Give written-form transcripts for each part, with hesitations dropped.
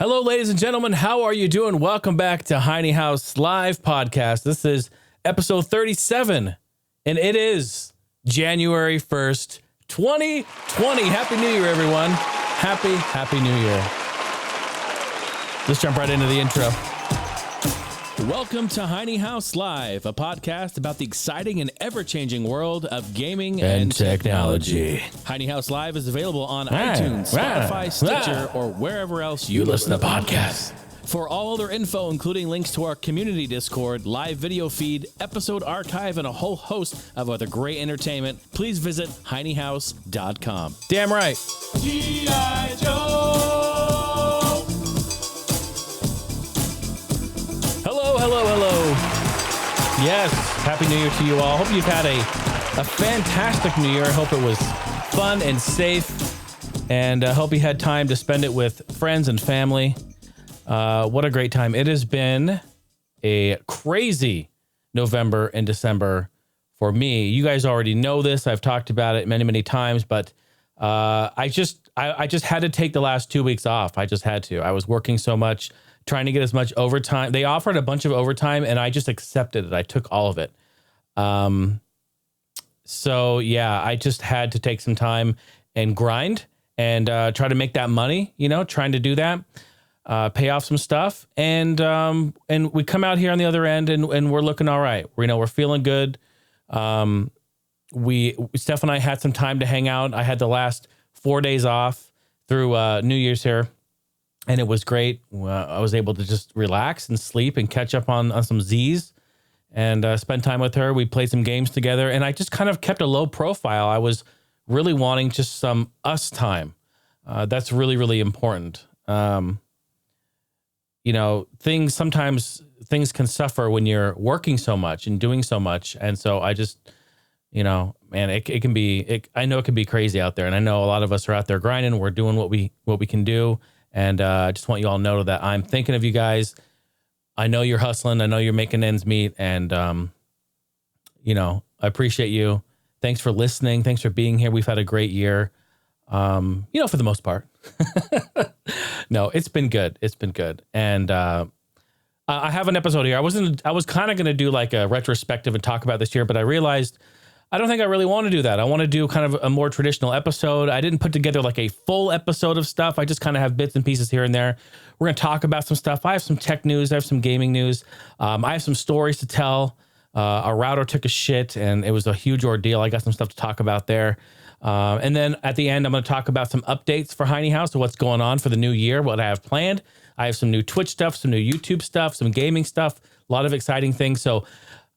Hello, ladies and gentlemen. How are you doing? Welcome back to Heine House Live Podcast. This is episode 37, and it is January 1st, 2020. Happy New Year, everyone. Happy New Year. Let's jump right into the intro. Welcome to Heine House Live, a podcast about the exciting and ever-changing world of gaming and technology. Heine House Live is available on iTunes, Spotify, Stitcher, or wherever else you listen to podcasts. For all other info, including links to our community Discord, live video feed, episode archive, and a whole host of other great entertainment, please visit heinehouse.com. Damn right. G.I. Joe! Hello. Yes, Happy New Year to you all. Hope you've had a fantastic New Year. I hope it was fun and safe, and I hope you had time to spend it with friends and family. What a great time. It has been a crazy November and December for me. You guys already know this. I've talked about it many times, but I just had to take the last 2 weeks off. I just had to. I was working so much, trying to get as much overtime. They offered a bunch of overtime, and I just accepted it. I took all of it. So yeah, I just had to take some time and grind and try to make that money, trying to do that, pay off some stuff. And we come out here on the other end and we're looking all right. We're feeling good. Steph and I had some time to hang out. I had the last 4 days off through New Year's here. And it was great. I was able to just relax and sleep and catch up on some Z's and spend time with her. We played some games together, and I just kind of kept a low profile. I was really wanting just some us time. That's really important. Sometimes things can suffer when you're working so much and doing so much. And so I just, man, it can be, I know it can be crazy out there. And I know a lot of us are out there grinding. We're doing what we can do. And I just want you all to know that I'm thinking of you guys. I know you're hustling. I know you're making ends meet. And, I appreciate you. Thanks for listening. Thanks for being here. We've had a great year, for the most part. No, it's been good. It's been good. And I have an episode here. I was kind of going to do like a retrospective and talk about this year, but I realized I don't think I really want to do that. I want to do kind of a more traditional episode. I didn't put together like a full episode of stuff. I just kind of have bits and pieces here and there. We're going to talk about some stuff. I have some tech news. I have some gaming news. I have some stories to tell. Our router took a shit and it was a huge ordeal. I got some stuff to talk about there. And then at the end, I'm going to talk about some updates for Heine House, so what's going on for the new year, what I have planned. I have some new Twitch stuff, some new YouTube stuff, some gaming stuff, a lot of exciting things. So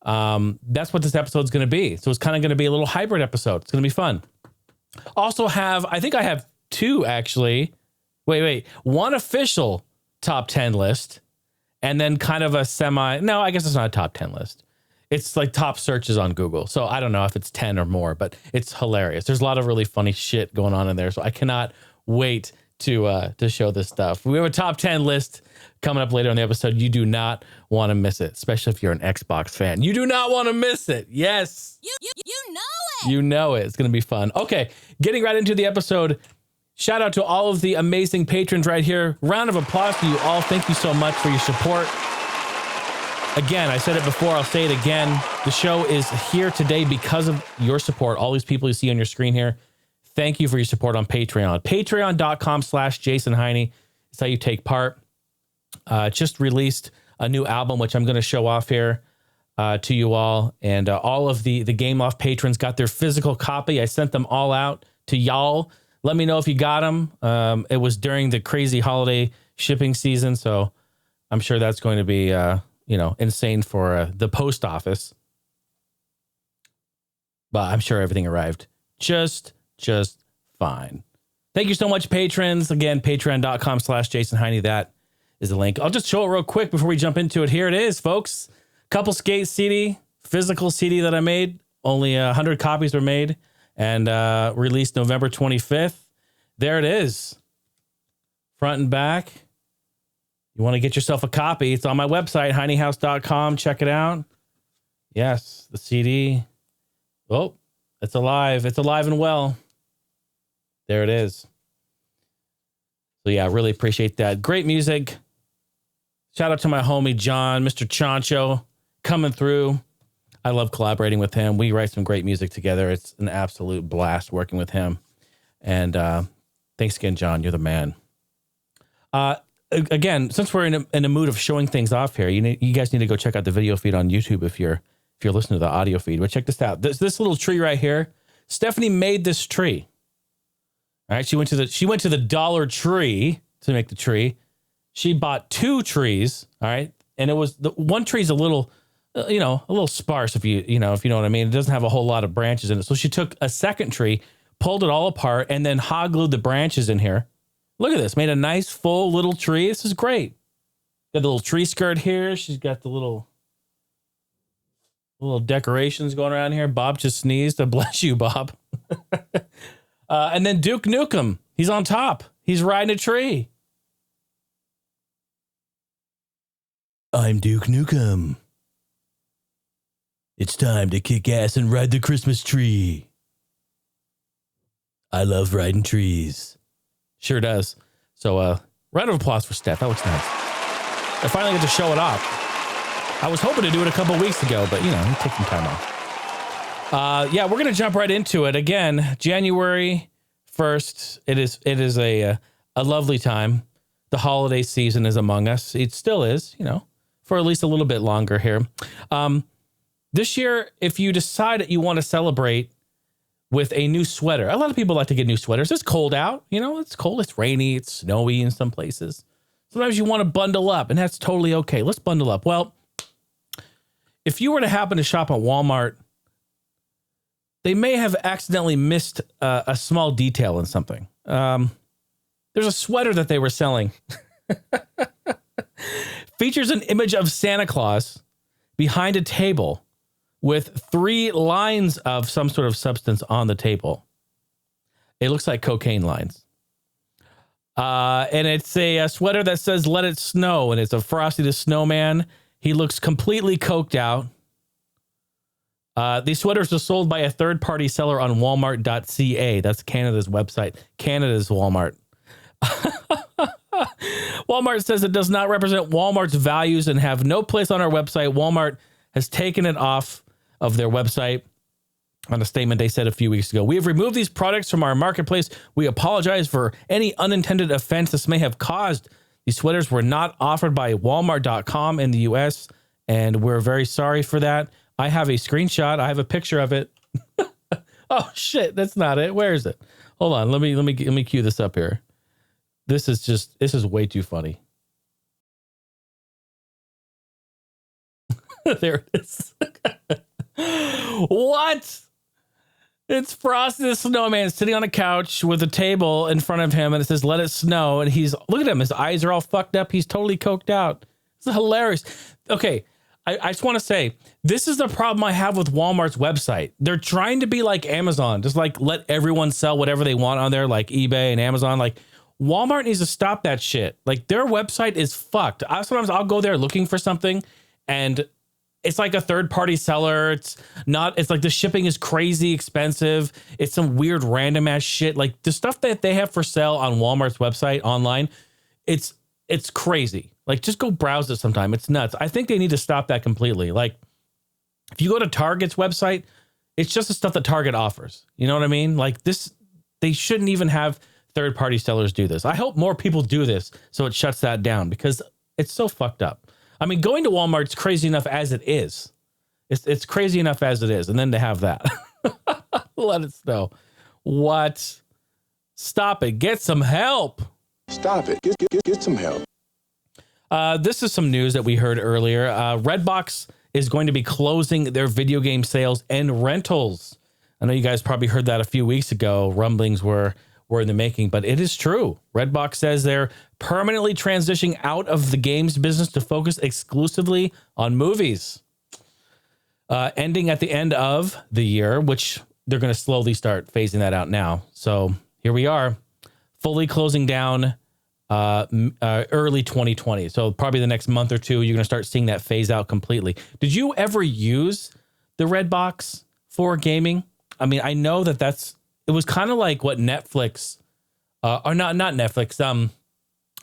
that's what this episode is going to be. So it's kind of going to be a little hybrid episode. It's going to be fun. Also I think I have two actually. Wait. One official top 10 list and then kind of a no, I guess it's not a top 10 list. It's like top searches on Google. So I don't know if it's 10 or more, but it's hilarious. There's a lot of really funny shit going on in there. So I cannot wait to show this stuff. We have a top 10 list coming up later in the episode. You do not want to miss it, especially if you're an Xbox fan. You do not want to miss it. Yes. You know it. You know it. It's going to be fun. Okay, getting right into the episode. Shout out to all of the amazing patrons right here. Round of applause to you all. Thank you so much for your support. Again, I said it before, I'll say it again. The show is here today because of your support. All these people you see on your screen here. Thank you for your support on Patreon. Patreon.com/Jason Heine is how you take part. Just released a new album, which I'm going to show off here to you all. And all of the Game Loft patrons got their physical copy. I sent them all out to y'all. Let me know if you got them. It was during the crazy holiday shipping season, so I'm sure that's going to be insane for the post office. But I'm sure everything arrived just fine. Thank you so much, patrons. Again, patreon.com/Jason Heine. That is the link. I'll just show it real quick before we jump into it. Here it is, folks. Couple Skate CD, physical CD that I made. Only 100 copies were made and released November 25th. There it is. Front and back. You want to get yourself a copy? It's on my website, heinehouse.com. Check it out. Yes, the CD. Oh, it's alive. It's alive and well. There it is. So yeah, really appreciate that. Great music. Shout out to my homie John, Mr. Chancho, coming through. I love collaborating with him. We write some great music together. It's an absolute blast working with him. And thanks again, John. You're the man. Again, since we're in a mood of showing things off here, you guys need to go check out the video feed on YouTube if you're listening to the audio feed. But check this out. This little tree right here. Stephanie made this tree. All right, she went to the Dollar Tree to make the tree. She bought 2 trees. All right, and it was the one tree's a little. A little sparse if you know what I mean. It doesn't have a whole lot of branches in it. So she took a second tree, pulled it all apart, and then hot glued the branches in here. Look at this. Made a nice full little tree. This is great. Got the little tree skirt here. She's got the little decorations going around here. Bob just sneezed. Bless you, Bob. And then Duke Nukem. He's on top. He's riding a tree. I'm Duke Nukem. It's time to kick ass and ride the Christmas tree. I love riding trees. Sure does. So, round of applause for Steph. That looks nice. I finally get to show it off. I was hoping to do it a couple weeks ago, but, take some time off. Yeah, we're going to jump right into it. Again, January 1st, it is a lovely time. The holiday season is among us. It still is, for at least a little bit longer here. This year, if you decide that you want to celebrate with a new sweater, a lot of people like to get new sweaters. It's cold out. It's cold. It's rainy. It's snowy in some places. Sometimes you want to bundle up, and that's totally okay. Let's bundle up. Well, if you were to happen to shop at Walmart, they may have accidentally missed a small detail in something. There's a sweater that they were selling. Features an image of Santa Claus behind a table with 3 lines of some sort of substance on the table. It looks like cocaine lines. And it's a sweater that says, "Let it snow." And it's a Frosty the Snowman. He looks completely coked out. These sweaters are sold by a third-party seller on Walmart.ca. That's Canada's website. Canada's Walmart. Walmart says it does not represent Walmart's values and have no place on our website. Walmart has taken it off of their website. On a statement they said a few weeks ago, "We have removed these products from our marketplace. We apologize for any unintended offense this may have caused. These sweaters were not offered by Walmart.com in the US, and we're very sorry for that." I have a screenshot. I have a picture of it. Oh shit, that's not it. Where is it? Hold on. Let me cue this up here. This is way too funny. There it is. What? It's Frosty the Snowman sitting on a couch with a table in front of him, and it says, "Let it snow." And look at him. His eyes are all fucked up. He's totally coked out. It's hilarious. Okay. I just want to say, this is the problem I have with Walmart's website. They're trying to be like Amazon, just like let everyone sell whatever they want on there, like eBay and Amazon. Like, Walmart needs to stop that shit. Like, their website is fucked. Sometimes I'll go there looking for something, and it's like a third-party seller. It's like the shipping is crazy expensive. It's some weird random ass shit. Like, the stuff that they have for sale on Walmart's website online, it's crazy. Like, just go browse it sometime. It's nuts. I think they need to stop that completely. Like, if you go to Target's website, it's just the stuff that Target offers. You know what I mean? Like, they shouldn't even have third-party sellers do this. I hope more people do this so it shuts that down, because it's so fucked up. I mean, going to Walmart's crazy enough as it is. It's crazy enough as it is. And then to have that. Let it snow. What? Stop it. Get some help. Stop it. Get some help. This is some news that we heard earlier. Redbox is going to be closing their video game sales and rentals. I know you guys probably heard that a few weeks ago. Rumblings were in the making, but it is true. Redbox says they're permanently transitioning out of the games business to focus exclusively on movies. Ending at the end of the year, which they're going to slowly start phasing that out now. So here we are, fully closing down early 2020. So probably the next month or two, you're going to start seeing that phase out completely. Did you ever use the Redbox for gaming? I mean, I know that it was kind of like what Netflix, or not Netflix,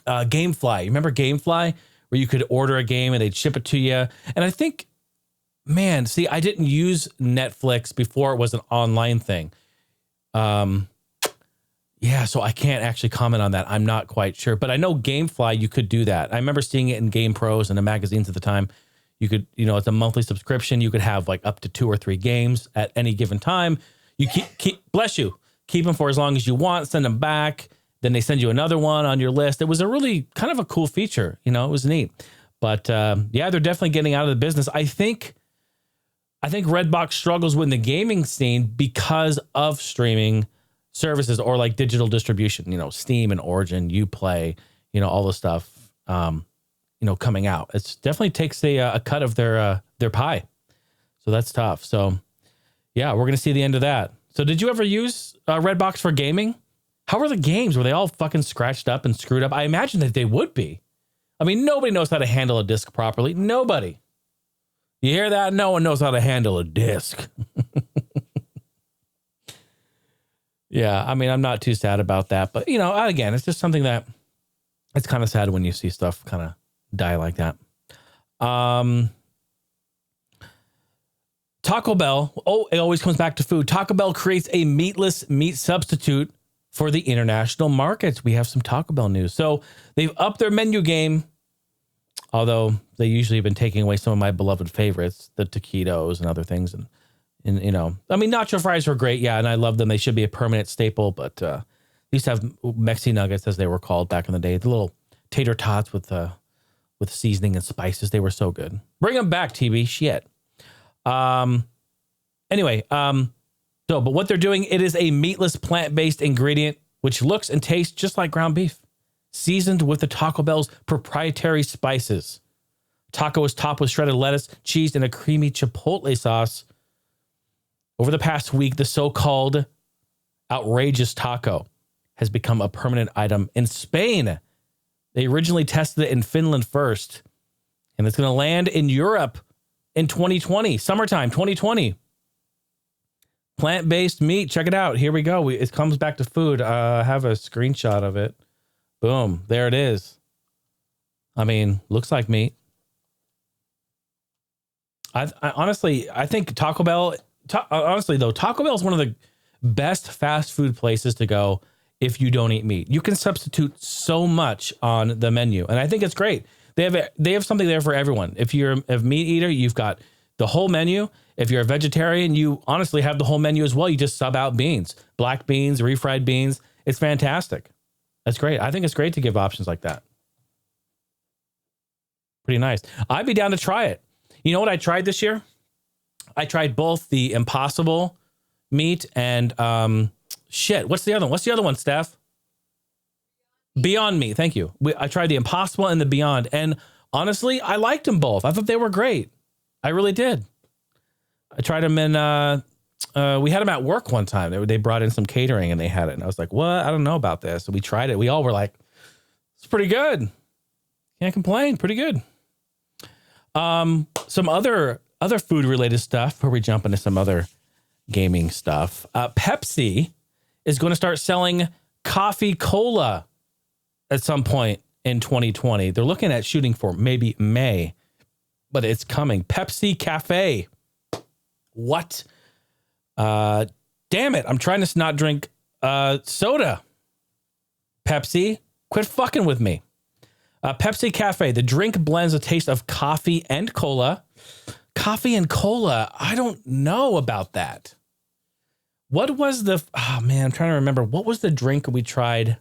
GameFly. You remember GameFly, where you could order a game and they'd ship it to you? And I think, man, see, I didn't use Netflix before it was an online thing. Yeah, so I can't actually comment on that. I'm not quite sure, but I know GameFly, you could do that. I remember seeing it in Game Pros and the magazines at the time. You could, it's a monthly subscription. You could have like up to 2 or 3 games at any given time. You keep bless you, keep them for as long as you want, send them back. Then they send you another one on your list. It was a really kind of a cool feature. It was neat. But yeah, they're definitely getting out of the business. I think Redbox struggles with the gaming scene because of streaming services or like digital distribution, Steam and Origin, Uplay, all the stuff, coming out. It definitely takes a cut of their pie. So that's tough. So yeah, we're going to see the end of that. So did you ever use Redbox for gaming? How were the games? Were they all fucking scratched up and screwed up? I imagine that they would be. I mean, nobody knows how to handle a disc properly. Nobody. You hear that? No one knows how to handle a disc. Yeah, I mean, I'm not too sad about that. But, again, it's just something that it's kind of sad when you see stuff kind of die like that. Taco Bell. Oh, it always comes back to food. Taco Bell creates a meatless meat substitute for the international markets. We have some Taco Bell news. So they've upped their menu game, although they usually have been taking away some of my beloved favorites, the taquitos and other things. And nacho fries were great. Yeah. And I love them. They should be a permanent staple, but they used to have Mexi nuggets, as they were called back in the day. The little tater tots with seasoning and spices. They were so good. Bring them back, TV. Shit. But what they're doing, it is a meatless plant-based ingredient, which looks and tastes just like ground beef, seasoned with the Taco Bell's proprietary spices. Taco is topped with shredded lettuce, cheese, and a creamy chipotle sauce. Over the past week, the so-called outrageous taco has become a permanent item in Spain. They originally tested it in Finland first, and it's going to land in Europe in 2020, summertime 2020. Plant-based meat. Check it out. Here we go. It comes back to food. I have a screenshot of it. Boom. There it is. I mean, looks like meat. I honestly think Taco Bell, Taco Bell is one of the best fast food places to go if you don't eat meat. You can substitute so much on the menu, and I think it's great. They have something there for everyone. If you're a meat eater, you've got the whole menu. If you're a vegetarian, you honestly have the whole menu as well. You just sub out beans, black beans, refried beans. It's fantastic. That's great. I think it's great to give options like that. Pretty nice. I'd be down to try it. You know what I tried this year? I tried both the Impossible meat and what's the other one? What's the other one, Steph? Beyond Meat. Thank you. I tried the Impossible and the Beyond, and honestly, I liked them both. I thought they were great. I really did. I tried them in, we had them at work one time. They brought in some catering and they had it. And I was like, what? I don't know about this. So we tried it. We all were like, it's pretty good. Can't complain. Pretty good. Some other food related stuff before we jump into some other gaming stuff. Pepsi is going to start selling coffee cola at some point in 2020. They're looking at shooting for maybe May, but it's coming. Pepsi Cafe. What? Damn it. I'm trying to not drink soda. Pepsi, quit fucking with me. Pepsi Cafe. The drink blends a taste of coffee and cola. Coffee and cola. I don't know about that. What was I'm trying to remember. What was the drink we tried?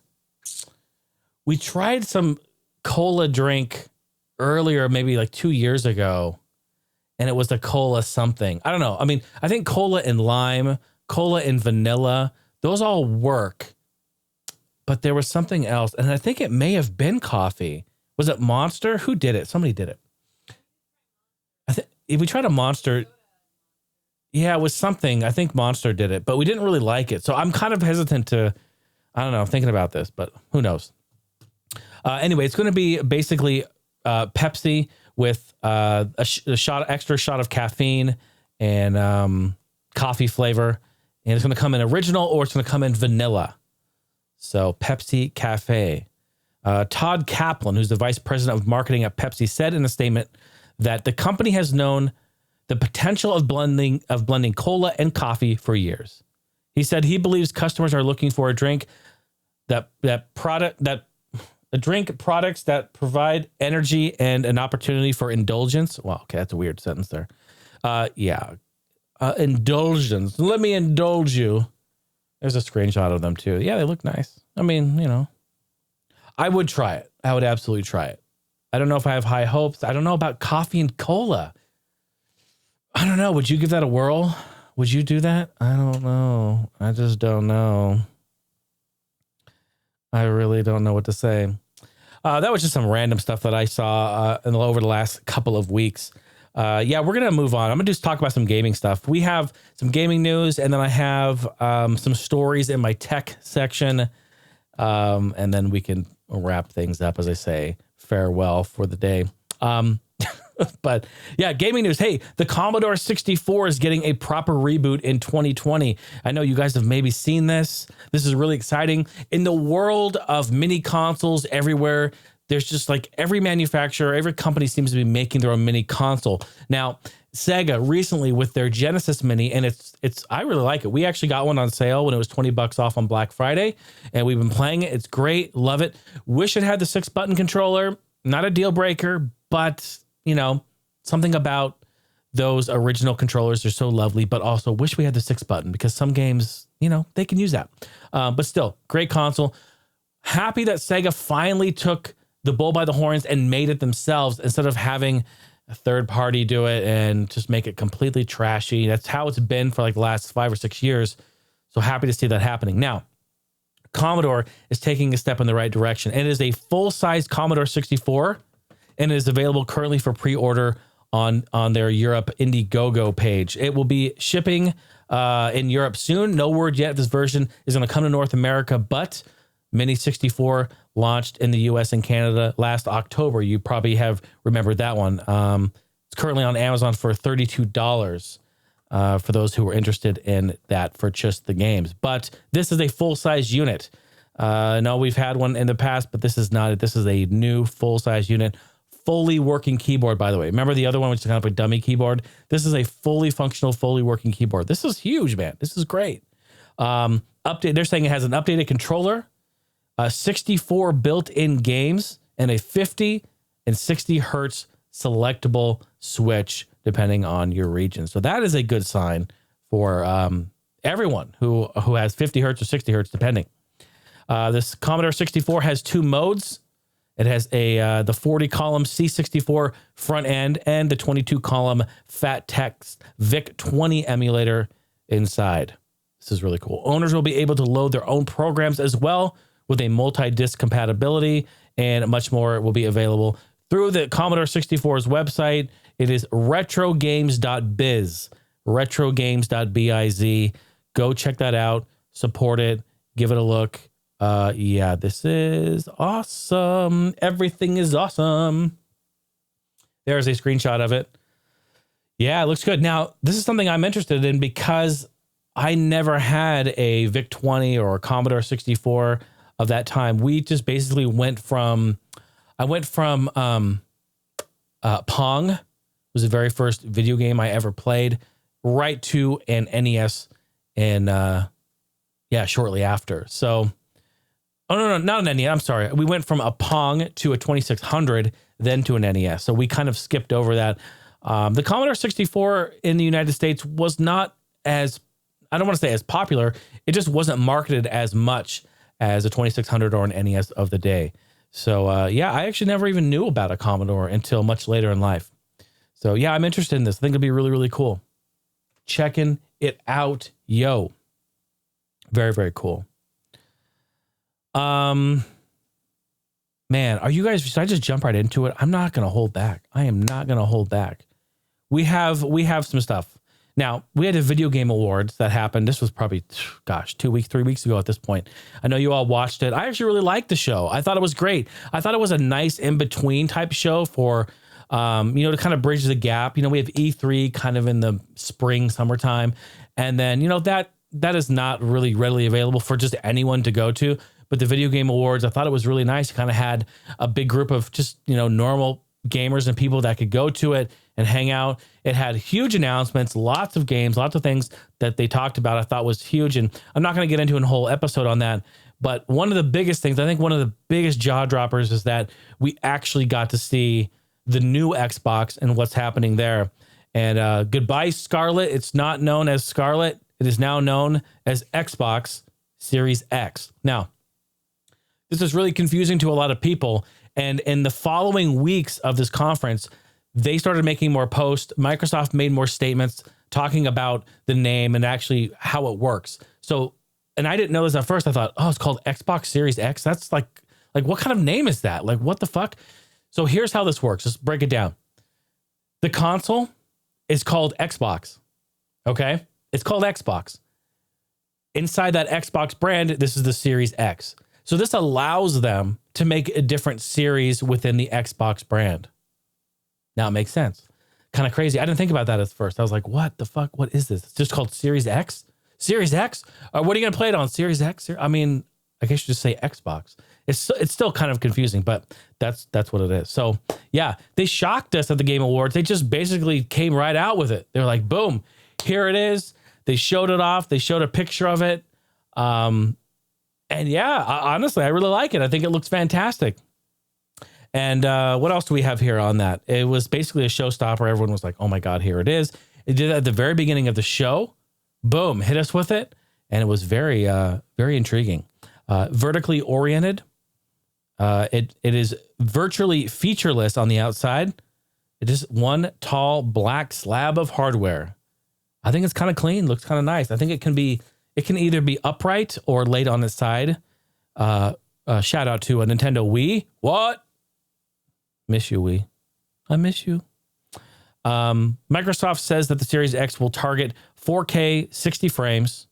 We tried some cola drink earlier, maybe like 2 years ago. And it was a cola something. I don't know. I mean, I think cola and lime, cola and vanilla, those all work. But there was something else. And I think it may have been coffee. Was it Monster? Who did it? Somebody did it. I think if we tried a Monster. Yeah, it was something. I think Monster did it, but we didn't really like it. So I'm kind of hesitant to, I don't know, thinking about this, but who knows? Anyway, it's going to be basically Pepsi with extra shot of caffeine and coffee flavor. And it's going to come in original or it's going to come in vanilla. So Pepsi Cafe. Todd Kaplan, who's the vice president of marketing at Pepsi, said in a statement that the company has known the potential of blending cola and coffee for years. He said he believes customers are looking for a drink products that provide energy and an opportunity for indulgence. Well, okay, that's a weird sentence there. Indulgence. Let me indulge you. There's a screenshot of them too. Yeah, they look nice. I mean, I would try it. I would absolutely try it. I don't know if I have high hopes. I don't know about coffee and cola. I don't know. Would you give that a whirl? Would you do that? I don't know. I just don't know. I really don't know what to say. That was just some random stuff that I saw over the last couple of weeks. We're going to move on. I'm going to just talk about some gaming stuff. We have some gaming news, and then I have some stories in my tech section. And then we can wrap things up, as I say, farewell for the day. But yeah, gaming news. Hey, the Commodore 64 is getting a proper reboot in 2020. I know you guys have maybe seen this. This is really exciting. In the world of mini consoles everywhere, there's just like every manufacturer, every company seems to be making their own mini console. Now, Sega recently with their Genesis Mini, and it's I really like it. We actually got one on sale when it was $20 off on Black Friday, and we've been playing it. It's great. Love it. Wish it had the 6-button controller. Not a deal breaker, but something about those original controllers are so lovely, but also wish we had the 6-button because some games, they can use that. But still, great console. Happy that Sega finally took the bull by the horns and made it themselves instead of having a third party do it and just make it completely trashy. That's how it's been for like the last 5 or 6 years. So happy to see that happening. Now, Commodore is taking a step in the right direction. And it is a full-size Commodore 64, and it is available currently for pre-order on their Europe Indiegogo page. It will be shipping in Europe soon. No word yet. This version is going to come to North America, but Mini 64 launched in the US and Canada last October. You probably have remembered that one. It's currently on Amazon for $32 for those who are interested in that for just the games. But this is a full-size unit. No, we've had one in the past, but this is not it. This is a new full-size unit. Fully working keyboard, by the way. Remember the other one, which is kind of a dummy keyboard? This is a fully functional, fully working keyboard. This is huge, man. This is great. They're saying it has an updated controller, 64 built-in games, and a 50 and 60 hertz selectable switch, depending on your region. So that is a good sign for everyone who has 50 hertz or 60 hertz, depending. This Commodore 64 has 2 modes. It has the 40-column C64 front end and the 22-column Fat Text VIC-20 emulator inside. This is really cool. Owners will be able to load their own programs as well with a multi-disc compatibility, and much more will be available through the Commodore 64's website. It is retrogames.biz, retrogames.biz. Go check that out, support it, give it a look. This is awesome. Everything is awesome. There's a screenshot of it. Yeah, it looks good. Now, this is something I'm interested in because I never had a VIC-20 or a Commodore 64 of that time. We just basically went from Pong, was the very first video game I ever played, right to an NES and shortly after. So no, not an NES. I'm sorry. We went from a Pong to a 2600, then to an NES. So we kind of skipped over that. The Commodore 64 in the United States was not as, I don't want to say as popular. It just wasn't marketed as much as a 2600 or an NES of the day. So I actually never even knew about a Commodore until much later in life. So yeah, I'm interested in this. I think it'll be really, really cool. Checking it out, yo. Very, very cool. Man, are you guys, should I just jump right into it? I'm not going to hold back. I am not going to hold back. We have some stuff. Now, we had a video game awards that happened. This was probably, 2 weeks, 3 weeks ago at this point. I know you all watched it. I actually really liked the show. I thought it was great. I thought it was a nice in-between type show for, to kind of bridge the gap. We have E3 kind of in the spring, summertime. And then, that is not really readily available for just anyone to go to. with the Video Game Awards. I thought it was really nice. It kind of had a big group of just, normal gamers and people that could go to it and hang out. It had huge announcements, lots of games, lots of things that they talked about. I thought was huge. And I'm not going to get into a whole episode on that. But one of the biggest things, I think one of the biggest jaw droppers is that we actually got to see the new Xbox and what's happening there. And goodbye, Scarlet. It's not known as Scarlet. It is now known as Xbox Series X. Now, this is really confusing to a lot of people. And in the following weeks of this conference, they started making more posts. Microsoft made more statements talking about the name and actually how it works. So, and I didn't know this at first. I thought, oh, it's called Xbox Series X. That's like what kind of name is that? Like, what the fuck? So here's how this works. Let's break it down. The console is called Xbox. Okay? It's called Xbox. Inside that Xbox brand, this is the Series X. So this allows them to make a different series within the Xbox brand. Now it makes sense. Kind of crazy. I didn't think about that at first. I was like, what the fuck? What is this? It's just called Series X? Series X? What are you going to play it on? Series X? I mean, I guess you just say Xbox. It's still kind of confusing, but that's what it is. So yeah, they shocked us at the Game Awards. They just basically came right out with it. They're like, boom, here it is. They showed it off. They showed a picture of it. And yeah, honestly, I really like it. I think it looks fantastic. And what else do we have here on that? It was basically a showstopper. Everyone was like, oh my God, here it is. It did it at the very beginning of the show. Boom, hit us with it. And it was very, very intriguing. Vertically oriented. It is virtually featureless on the outside. It is one tall black slab of hardware. I think it's kind of clean, looks kind of nice. I think it can either be upright or laid on its side. Shout out to a Nintendo Wii. What? Miss you, Wii. I miss you. Microsoft says that the Series X will target 4K 60 frames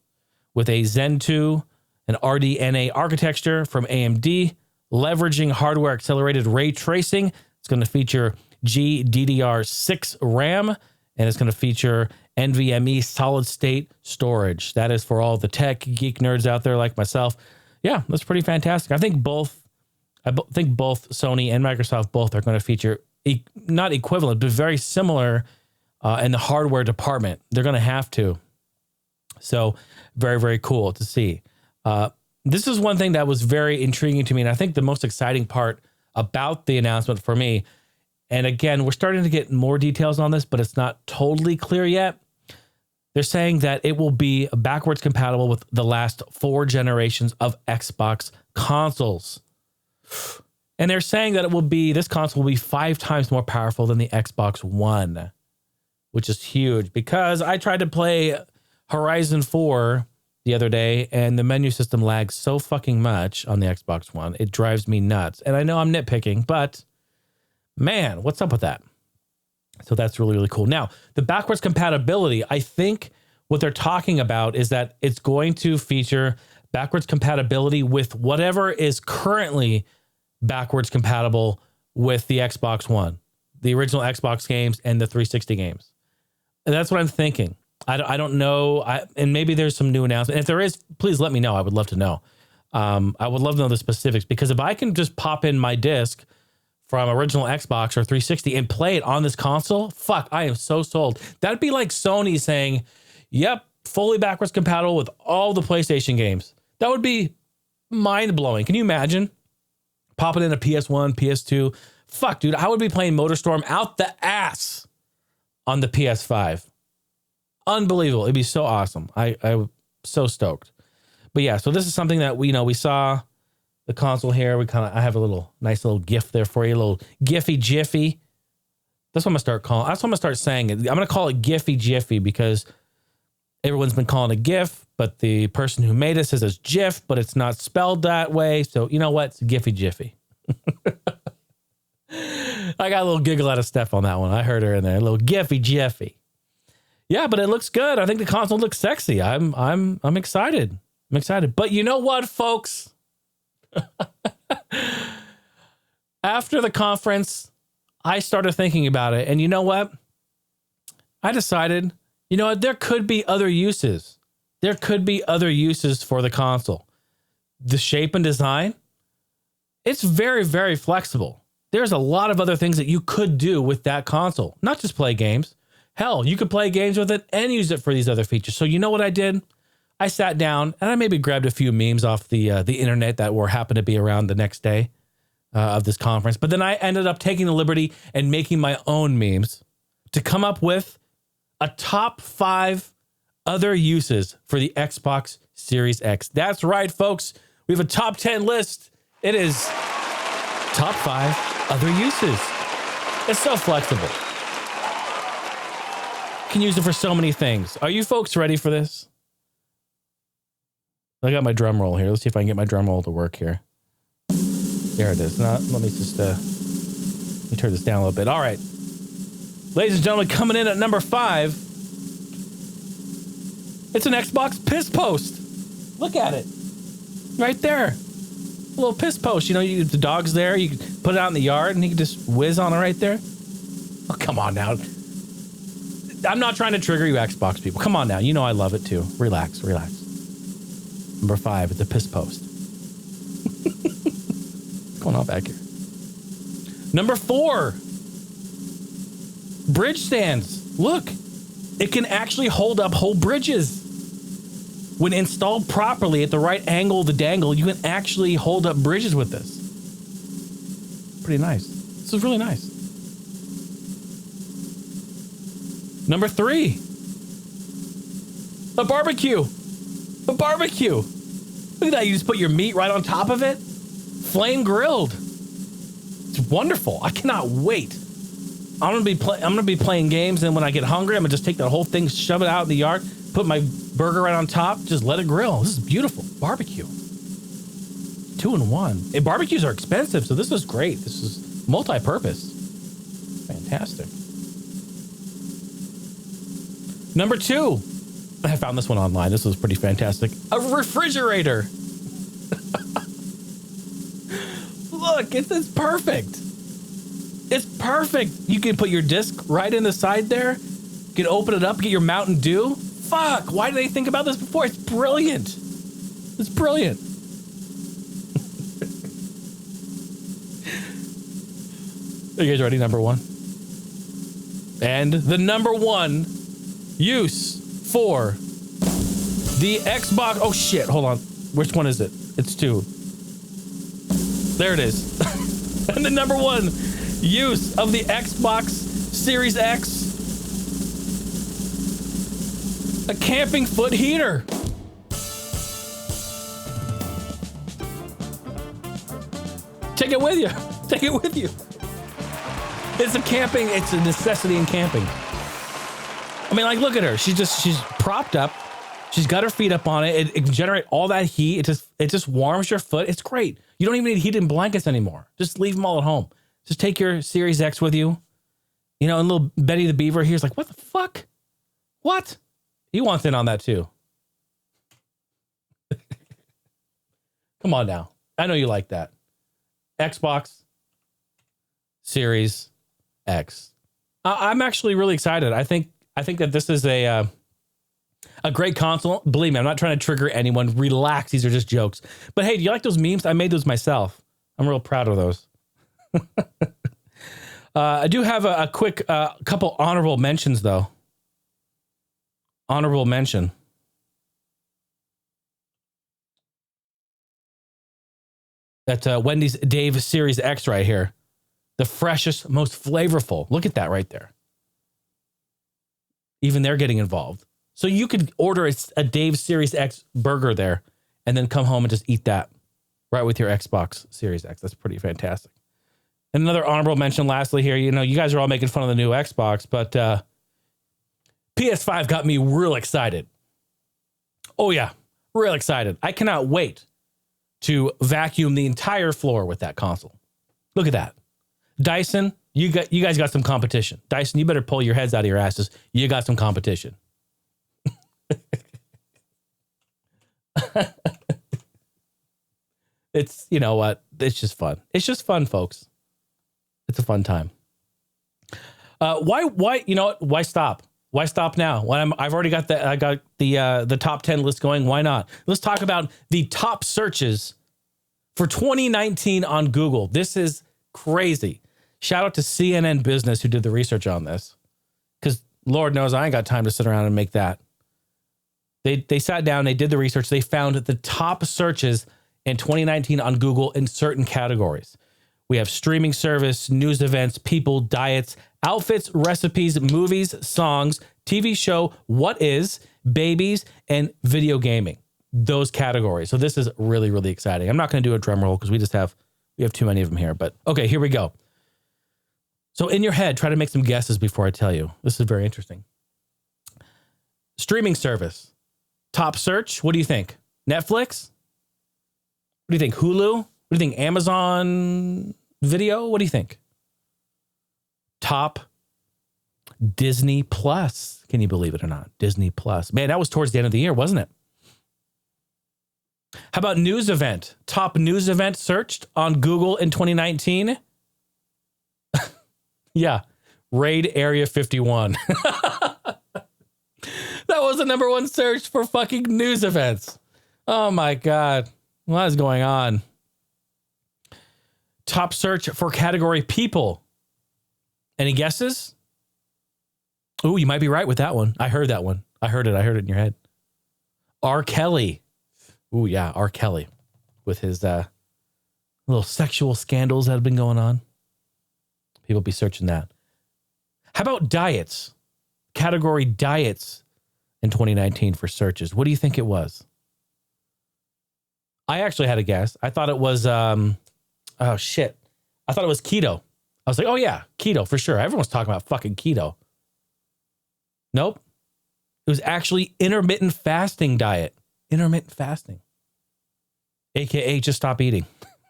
with a Zen 2 and RDNA architecture from AMD, leveraging hardware accelerated ray tracing. It's going to feature GDDR6 RAM, and it's going to feature NVMe solid state storage. That is for all the tech geek nerds out there like myself. Yeah, that's pretty fantastic. I think both Sony and Microsoft both are going to feature not equivalent, but very similar in the hardware department. They're going to have to. So very, very cool to see. This is one thing that was very intriguing to me. And I think the most exciting part about the announcement for me, and again, we're starting to get more details on this, but it's not totally clear yet. They're saying that it will be backwards compatible with the last 4 generations of Xbox consoles. And they're saying that this console will be 5 times more powerful than the Xbox One, which is huge because I tried to play Horizon 4 the other day and the menu system lags so fucking much on the Xbox One. It drives me nuts. And I know I'm nitpicking, but man, what's up with that? So that's really, really cool. Now, the backwards compatibility, I think what they're talking about is that it's going to feature backwards compatibility with whatever is currently backwards compatible with the Xbox One, the original Xbox games and the 360 games. And that's what I'm thinking. I don't know. And maybe there's some new announcement. If there is, please let me know. I would love to know. I would love to know the specifics, because if I can just pop in my disc from original Xbox or 360 and play it on this console, fuck, I am so sold. That'd be like Sony saying, yep, fully backwards compatible with all the PlayStation games. That would be mind-blowing. Can you imagine popping in a PS1, PS2? Fuck, dude, I would be playing MotorStorm out the ass on the PS5. Unbelievable. It'd be so awesome. I'm so stoked. But yeah, so this is something that we saw the console here. I have a nice little GIF there for you, a little Giphy Jiffy. That's what I'm going to start saying it. I'm going to call it Giphy Jiffy because everyone's been calling it GIF, but the person who made it says it's GIF, but it's not spelled that way. So you know what? It's Giphy Jiffy. I got a little giggle out of Steph on that one. I heard her in there. A little Giphy Jiffy. Yeah, but it looks good. I think the console looks sexy. I'm excited. I'm excited. But you know what, folks? After the conference, I started thinking about it. And you know what? I decided, you know what? There could be other uses. There could be other uses for the console. the shape and design, it's very, very flexible. There's a lot of other things that you could do with that console, not just play games. Hell, you could play games with it and use it for these other features. So you know what I did? I sat down and I maybe grabbed a few memes off the internet that were happened to be around the next day of this conference. But then I ended up taking the liberty and making my own memes to come up with a top 5 other uses for the Xbox Series X. That's right, folks. We have a top 10 list. It is top 5 other uses. It's so flexible. Can use it for so many things. Are you folks ready for this? I got my drum roll here. Let's see if I can get my drum roll to work here. There it is. Now, let me just let me turn this down a little bit. All right. Ladies and gentlemen, coming in at number 5. It's an Xbox piss post. Look at it. Right there. A little piss post. You know, the dog's there. You can put it out in the yard and he can just whiz on it right there. Oh, come on now. I'm not trying to trigger you Xbox people. Come on now. You know I love it too. Relax, relax. Number 5 is the piss post. What's going on back here? Number 4. Bridge stands. Look. It can actually hold up whole bridges. When installed properly at the right angle of the dangle, you can actually hold up bridges with this. Pretty nice. This is really nice. Number 3. A barbecue. A barbecue. Look at that. You just put your meat right on top of it. Flame grilled. It's wonderful. I cannot wait. I'm gonna be playing games, and when I get hungry, I'm gonna just take that whole thing, shove it out in the yard, put my burger right on top, just let it grill. This is beautiful. Barbecue. 2-in-1. And barbecues are expensive, so this is great. This is multi-purpose. Fantastic. Number 2. I found this one online. This was pretty fantastic. A refrigerator. Look, it's perfect. It's perfect. You can put your disc right in the side there. You can open it up, get your Mountain Dew. Fuck, why did they think about this before? It's brilliant. It's brilliant. Are you guys ready? Number 1. And the number 1 use for the Xbox. Oh shit, hold on. Which one is it? It's 2. There it is. And the number 1 use of the Xbox Series X, a camping foot heater. Take it with you. Take it with you. It's a necessity in camping. I mean, like, look at her. She's propped up. She's got her feet up on it. It can generate all that heat. It just warms your foot. It's great. You don't even need heated blankets anymore. Just leave them all at home. Just take your Series X with you. You know, and little Betty the Beaver here's like, what the fuck? What? He wants in on that too. Come on now. I know you like that. Xbox Series X. I'm actually really excited. I think that this is a great console. Believe me, I'm not trying to trigger anyone. Relax. These are just jokes. But hey, do you like those memes? I made those myself. I'm real proud of those. I do have a quick couple honorable mentions, though. Honorable mention. That's Wendy's Dave Series X right here. The freshest, most flavorful. Look at that right there. Even they're getting involved. So you could order a Dave Series X burger there and then come home and just eat that right with your Xbox Series X. That's pretty fantastic. And another honorable mention lastly here, you know, you guys are all making fun of the new Xbox, but PS5 got me real excited. Oh yeah, real excited. I cannot wait to vacuum the entire floor with that console. Look at that. Dyson, you guys got some competition. Dyson, you better pull your heads out of your asses. You got some competition. It's, you know what? It's just fun. It's just fun, folks. It's a fun time. Why, you know what? Why stop? Why stop now? When I've already got the top 10 list going. Why not? Let's talk about the top searches for 2019 on Google. This is crazy. Shout out to CNN Business who did the research on this, because Lord knows I ain't got time to sit around and make that. They sat down, they did the research, they found the top searches in 2019 on Google in certain categories. We have streaming service, news events, people, diets, outfits, recipes, movies, songs, TV show, what is, babies, and video gaming. Those categories. So this is really, really exciting. I'm not going to do a drum roll because we have too many of them here. But okay, here we go. So in your head, try to make some guesses before I tell you. This is very interesting. Streaming service. Top search. What do you think? Netflix? What do you think? Hulu? What do you think? Amazon Video? What do you think? Top Disney Plus. Can you believe it or not? Disney Plus. Man, that was towards the end of the year, wasn't it? How about news event? Top news event searched on Google in 2019? Yeah. Raid Area 51. That was the number one search for fucking news events. Oh my God. What is going on? Top search for category people. Any guesses? Oh, you might be right with that one. I heard that one. I heard it in your head. R. Kelly. Oh yeah, R. Kelly with his little sexual scandals that have been going on. People be searching that. How about diets? Category diets in 2019 for searches. What do you think it was? I actually had a guess. I thought it was, oh shit. I thought it was keto. I was like, oh yeah, keto for sure. Everyone's talking about fucking keto. Nope. It was actually intermittent fasting diet. Intermittent fasting. AKA just stop eating.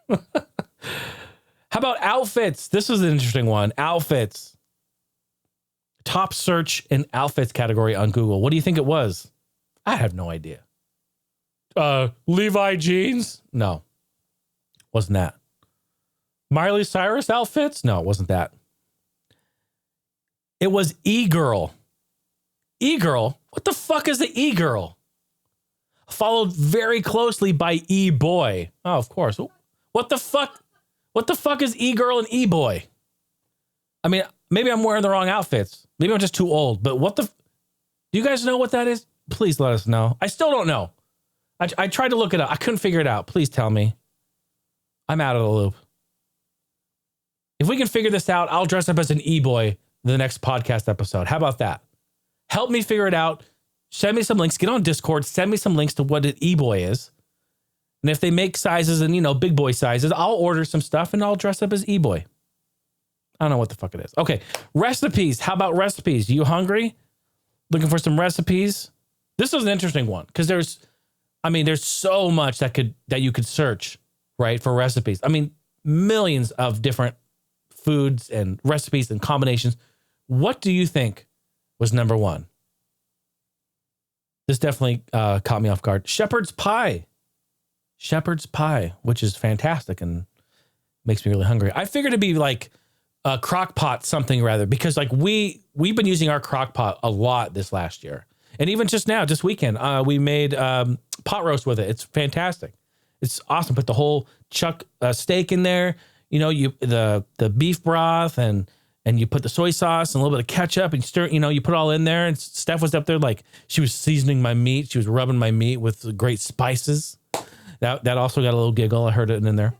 How about outfits? This is an interesting one. Outfits. Top search in outfits category on Google. What do you think it was? I have no idea. Levi jeans? No. Wasn't that. Miley Cyrus outfits? No, it wasn't that. It was e-girl. E-girl? What the fuck is the e-girl? Followed very closely by e-boy. Oh, of course. What the fuck? What the fuck is e-girl and e-boy? I mean, maybe I'm wearing the wrong outfits. Maybe I'm just too old. But what the... Do you guys know what that is? Please let us know. I still don't know. I tried to look it up. I couldn't figure it out. Please tell me. I'm out of the loop. If we can figure this out, I'll dress up as an e-boy the next podcast episode. How about that? Help me figure it out. Send me some links. Get on Discord. Send me some links to what an e-boy is. And if they make sizes and, big boy sizes, I'll order some stuff and I'll dress up as e-boy. I don't know what the fuck it is. Okay. Recipes. How about recipes? You hungry? Looking for some recipes? This is an interesting one because there's so much that you could search, right, for recipes. I mean, millions of different foods and recipes and combinations. What do you think was number one? This definitely caught me off guard. Shepherd's pie. Shepherd's pie, which is fantastic and makes me really hungry. I figured it'd be like a crock pot something rather, because like we've been using our crock pot a lot this last year. And even just now, this weekend, we made pot roast with it. It's fantastic. It's awesome. Put the whole chuck steak in there. The beef broth and you put the soy sauce and a little bit of ketchup and you stir. You put it all in there. And Steph was up there like she was seasoning my meat. She was rubbing my meat with great spices. That also got a little giggle. I heard it in there.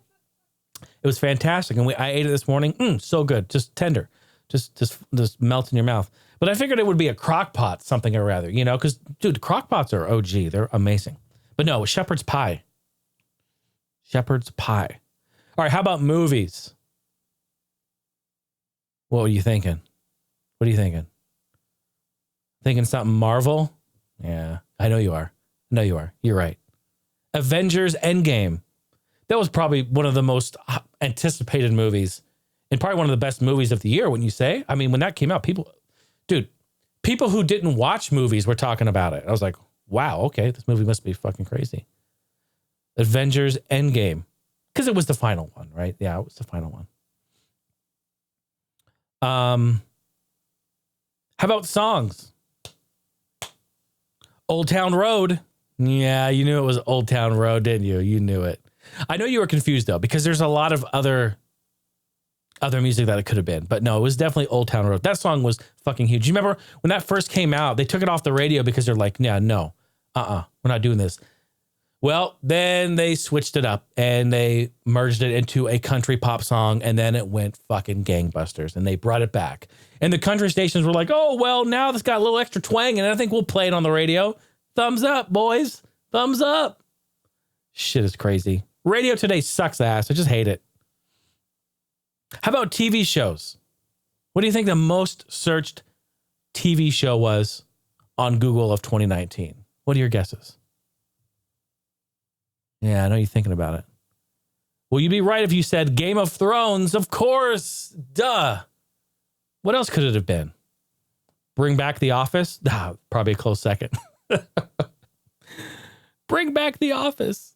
It was fantastic, and I ate it this morning. So good, just tender, just melts in your mouth. But I figured it would be a crock pot, something or rather, because dude, crock pots are OG. They're amazing. But no, shepherd's pie. Shepherd's pie. All right, how about movies? What were you thinking? What are you thinking? Thinking something Marvel? Yeah, I know you are. You're right. Avengers Endgame. That was probably one of the most anticipated movies and probably one of the best movies of the year, wouldn't you say? I mean, when that came out, people who didn't watch movies were talking about it. I was like, wow, okay, this movie must be fucking crazy. Avengers Endgame. Because it was the final one, right? Yeah, it was the final one. How about songs? Old Town Road. Yeah, you knew it was Old Town Road, didn't you? You knew it. I know you were confused though, because there's a lot of other music that it could have been, but no, it was definitely Old Town Road. That song was fucking huge. You remember when that first came out, they took it off the radio because they're like, yeah, no, we're not doing this. Well, then they switched it up and they merged it into a country pop song, and then it went fucking gangbusters, and they brought it back. And the country stations were like, oh, well, now this got a little extra twang, and I think we'll play it on the radio. Thumbs up, boys. Thumbs up. Shit is crazy. Radio today sucks ass. I just hate it. How about TV shows? What do you think the most searched TV show was on Google of 2019? What are your guesses? Yeah, I know you're thinking about it. Well, you'd be right if you said Game of Thrones. Of course. Duh. What else could it have been? Bring Back the Office? Probably a close second. Bring Back the Office.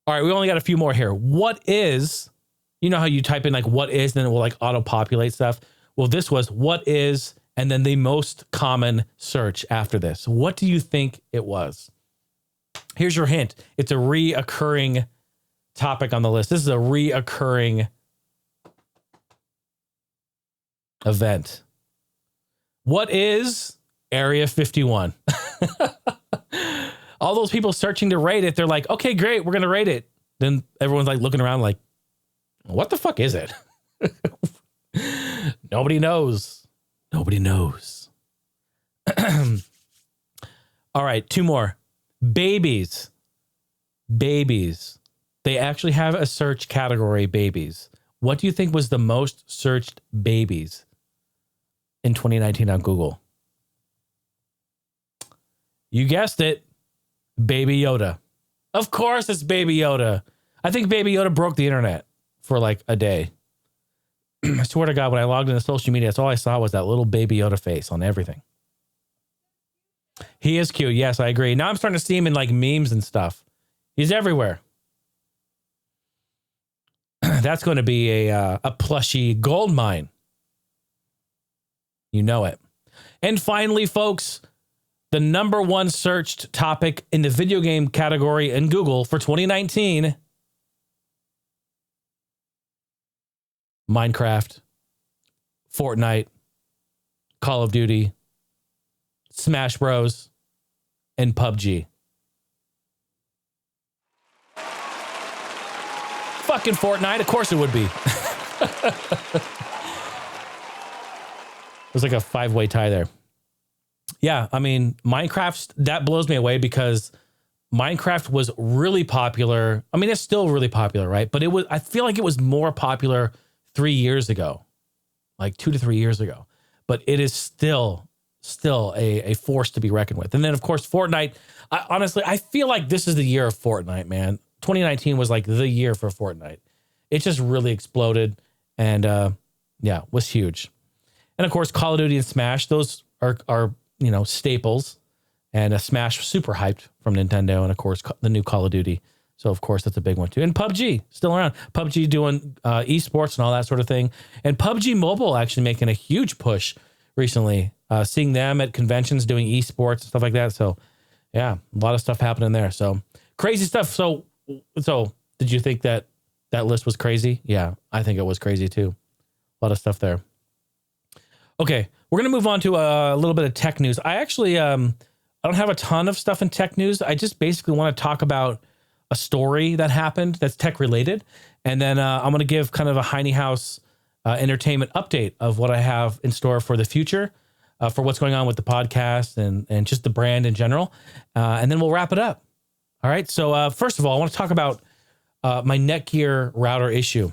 All right, we only got a few more here. What is, you know how you type in like what is, and then it will like auto-populate stuff? Well, this was what is, and then the most common search after this. What do you think it was? Here's your hint. It's a reoccurring topic on the list. This is a reoccurring event. What is Area 51? All those people searching to rate it, they're like, okay, great, we're going to rate it. Then everyone's like looking around like, what the fuck is it? Nobody knows. Nobody knows. All right, two more. Babies. Babies. They actually have a search category, babies. What do you think was the most searched babies in 2019 on Google? You guessed it. Baby Yoda. Of course it's Baby Yoda. I think Baby Yoda broke the internet for like a day. I swear to God, when I logged into social media, that's all I saw was that little Baby Yoda face on everything. He is cute. Yes, I agree. Now I'm starting to see him in like memes and stuff. He's everywhere. That's going to be a plushy gold mine. You know it. And finally, folks, the number one searched topic in the video game category in Google for 2019. Minecraft, Fortnite, Call of Duty, Smash Bros, and PUBG. Fucking Fortnite, of course it would be. It was like a five-way tie there. Yeah, I mean, Minecraft, that blows me away because Minecraft was really popular. I mean, it's still really popular, right? But I feel like it was more popular 3 years ago, like 2 to 3 years ago. But it is still a force to be reckoned with. And then, of course, Fortnite. Honestly, I feel like this is the year of Fortnite, man. 2019 was like the year for Fortnite. It just really exploded and, was huge. And, of course, Call of Duty and Smash, those are staples. And Smash super hyped from Nintendo. And, of course, the new Call of Duty. So, of course, that's a big one, too. And PUBG, still around. PUBG doing esports and all that sort of thing. And PUBG Mobile actually making a huge push recently. Seeing them at conventions doing esports and stuff like that. So, yeah, a lot of stuff happening there. So, crazy stuff. So did you think that list was crazy? Yeah, I think it was crazy, too. A lot of stuff there. Okay, we're going to move on to a little bit of tech news. I actually, I don't have a ton of stuff in tech news. I just basically want to talk about a story that happened that's tech related. And then I'm going to give kind of a Heine House entertainment update of what I have in store for the future, for what's going on with the podcast and just the brand in general. And then we'll wrap it up. All right. So first of all, I want to talk about my Netgear router issue.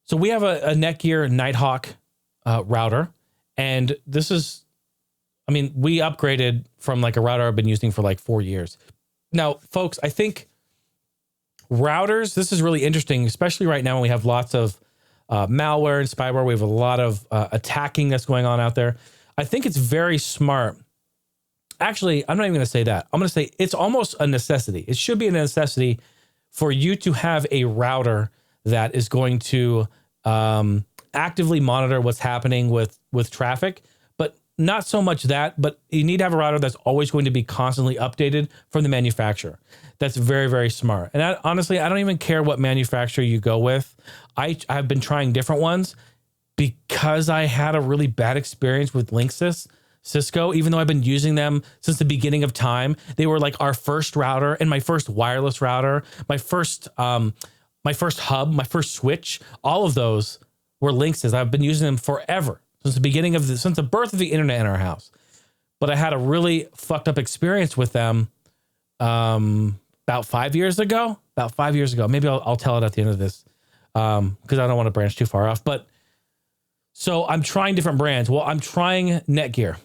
So we have a Netgear Nighthawk router. And this is, we upgraded from like a router I've been using for like 4 years. Now, folks, I think routers, this is really interesting, especially right now when we have lots of malware and spyware. We have a lot of attacking that's going on out there. I think it's very smart. Actually, I'm not even going to say that. I'm going to say it's almost a necessity. It should be a necessity for you to have a router that is going to actively monitor what's happening with traffic, but not so much that, but you need to have a router that's always going to be constantly updated from the manufacturer. That's very, very smart. And honestly, I don't even care what manufacturer you go with. I've been trying different ones because I had a really bad experience with Linksys Cisco, even though I've been using them since the beginning of time. They were like our first router and my first wireless router, my first hub, my first switch. All of those were Linksys. I've been using them forever, since the birth of the internet in our house. But I had a really fucked up experience with them about 5 years ago. Maybe I'll tell it at the end of this because I don't want to branch too far off. But so I'm trying different brands. Well, I'm trying Netgear.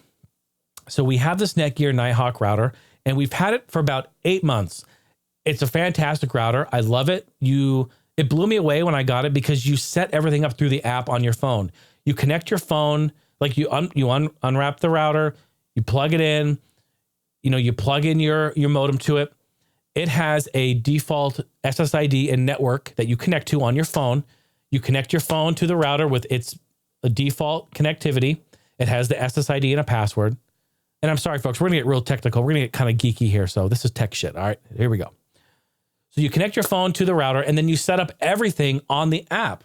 So we have this Netgear Nighthawk router, and we've had it for about 8 months. It's a fantastic router. I love it. It blew me away when I got it because you set everything up through the app on your phone. You connect your phone, like you unwrap the router, you plug it in, you plug in your modem to it. It has a default SSID and network that you connect to on your phone. You connect your phone to the router with its default connectivity. It has the SSID and a password. And I'm sorry, folks, we're going to get real technical. We're going to get kind of geeky here. So this is tech shit. All right, here we go. So you connect your phone to the router and then you set up everything on the app.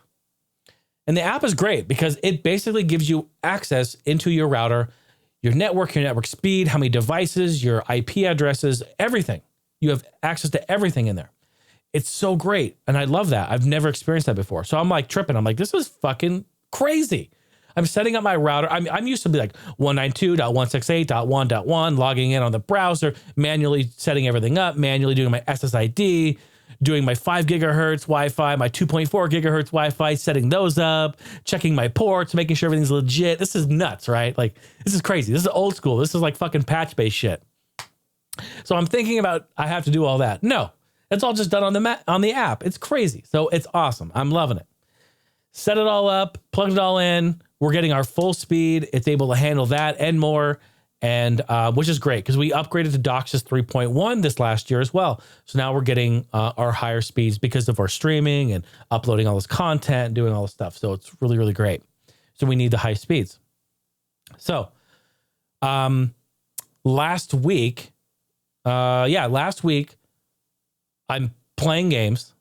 And the app is great because it basically gives you access into your router, your network speed, how many devices, your IP addresses, everything. You have access to everything in there. It's so great. And I love that. I've never experienced that before. So I'm like tripping. I'm like, this is fucking crazy. I'm setting up my router. I'm used to be like 192.168.1.1, logging in on the browser, manually setting everything up, manually doing my SSID, doing my 5 gigahertz Wi-Fi, my 2.4 gigahertz Wi-Fi, setting those up, checking my ports, making sure everything's legit. This is nuts, right? Like, this is crazy. This is old school. This is like fucking patch-based shit. So I'm thinking about I have to do all that. No, it's all just done on the app. It's crazy. So it's awesome. I'm loving it. Set it all up, plugged it all in. We're getting our full speed. It's able to handle that and more, and which is great because we upgraded to DOCSIS 3.1 this last year as well. So now we're getting our higher speeds because of our streaming and uploading all this content and doing all this stuff. So it's really, really great. So we need the high speeds. So last week, I'm playing games.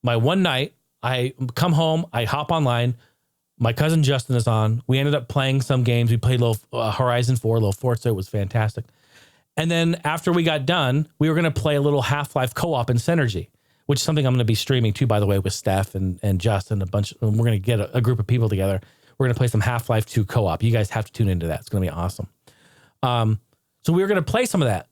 My one night, I come home, I hop online. My cousin Justin is on. We ended up playing some games. We played a little Horizon 4, a little Forza. It was fantastic. And then after we got done, we were going to play a little Half-Life co-op in Synergy, which is something I'm going to be streaming too, by the way, with Steph and Justin, a bunch. And we're going to get a group of people together. We're going to play some Half-Life 2 co-op. You guys have to tune into that. It's going to be awesome. So we were going to play some of that.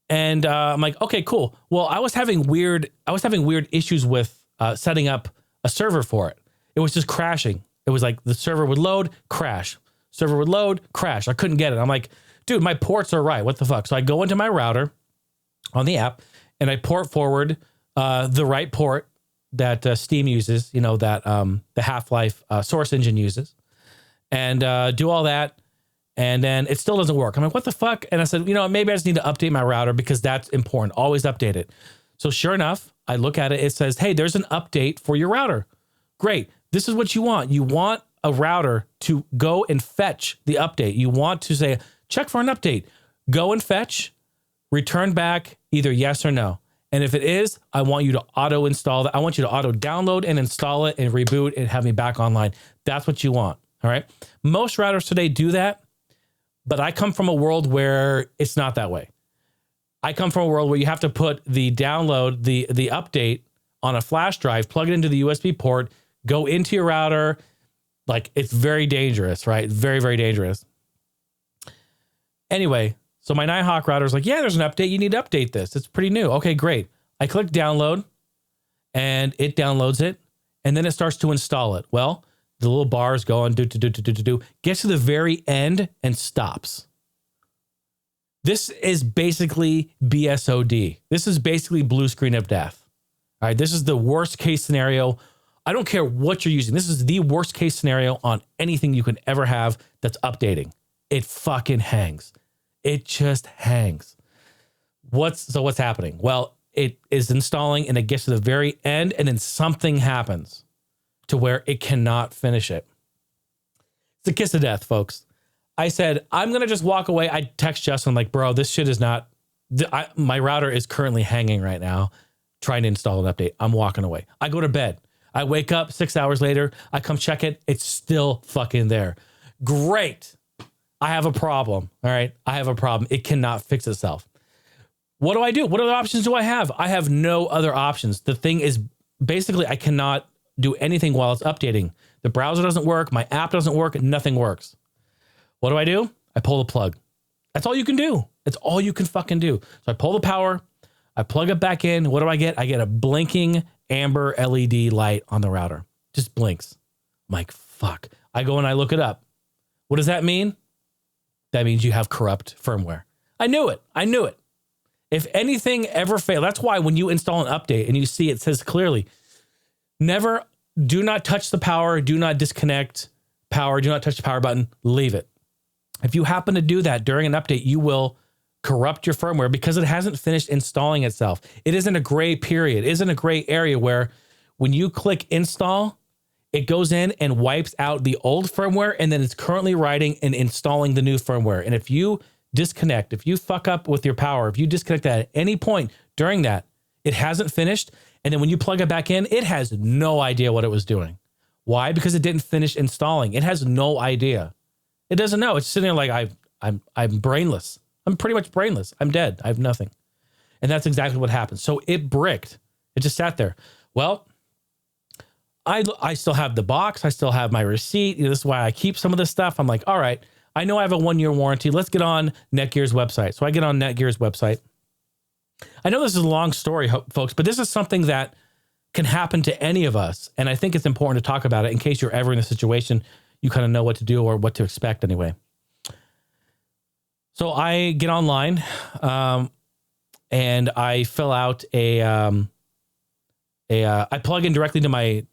And I'm like, okay, cool. Well, I was having weird issues with setting up a server for it. It was just crashing. It was like the server would load, crash. Server would load, crash. I couldn't get it. I'm like, dude, my ports are right. What the fuck? So I go into my router on the app and I port forward the right port that Steam uses, that the Half-Life source engine uses, and do all that. And then it still doesn't work. I'm like, what the fuck? And I said, maybe I just need to update my router because that's important. Always update it. So sure enough, I look at it. It says, hey, there's an update for your router. Great. This is what you want. You want a router to go and fetch the update. You want to say, check for an update. Go and fetch, return back either yes or no. And if it is, I want you to auto install that. I want you to auto download and install it and reboot and have me back online. That's what you want. All right. Most routers today do that, but I come from a world where it's not that way. I come from a world where you have to put the download, the update on a flash drive, plug it into the USB port, go into your router. Like, it's very dangerous, right? Very, very dangerous. Anyway, so my Nighthawk router is like, yeah, there's an update. You need to update this. It's pretty new. Okay, great. I click download and it downloads it. And then it starts to install it. Well, the little bar is going, gets to the very end and stops. This is basically BSOD. This is basically blue screen of death. All right, this is the worst case scenario. I don't care what you're using. This is the worst case scenario on anything you can ever have that's updating. It fucking hangs. It just hangs. What's happening? Well, it is installing and it gets to the very end and then something happens to where it cannot finish it. It's a kiss of death, folks. I said, I'm going to just walk away. I text Justin like, bro, this shit is not, my router is currently hanging right now trying to install an update. I'm walking away. I go to bed. I wake up 6 hours later. I come check it. It's still fucking there. Great. I have a problem. All right. I have a problem. It cannot fix itself. What do I do? What other options do I have? I have no other options. The thing is, basically, I cannot do anything while it's updating. The browser doesn't work. My app doesn't work. Nothing works. What do? I pull the plug. That's all you can do. That's all you can fucking do. So I pull the power. I plug it back in. What do I get? I get a blinking amber LED light on the router. Just blinks. I'm like, fuck. I go and I look it up. What does that mean? That means you have corrupt firmware. I knew it. If anything ever failed, that's why when you install an update and you see it says clearly, do not touch the power, do not disconnect power, do not touch the power button, leave it. If you happen to do that during an update, you will corrupt your firmware because it hasn't finished installing itself. It isn't a gray period. It isn't a gray area where when you click install, it goes in and wipes out the old firmware and then it's currently writing and installing the new firmware. And if you disconnect, if you fuck up with your power, if you disconnect that at any point during that, it hasn't finished. And then when you plug it back in, it has no idea what it was doing. Why? Because it didn't finish installing. It has no idea. It doesn't know. It's sitting there like I'm brainless. I'm pretty much brainless. I'm dead. I have nothing. And that's exactly what happened. So it bricked. It just sat there. Well, I still have the box. I still have my receipt. This is why I keep some of this stuff. I'm like, all right, I know I have a 1-year warranty. Let's get on Netgear's website. So I get on Netgear's website. I know this is a long story, folks, but this is something that can happen to any of us. And I think it's important to talk about it in case you're ever in a situation you kind of know what to do or what to expect anyway. So I get online and I fill out I plug in directly to my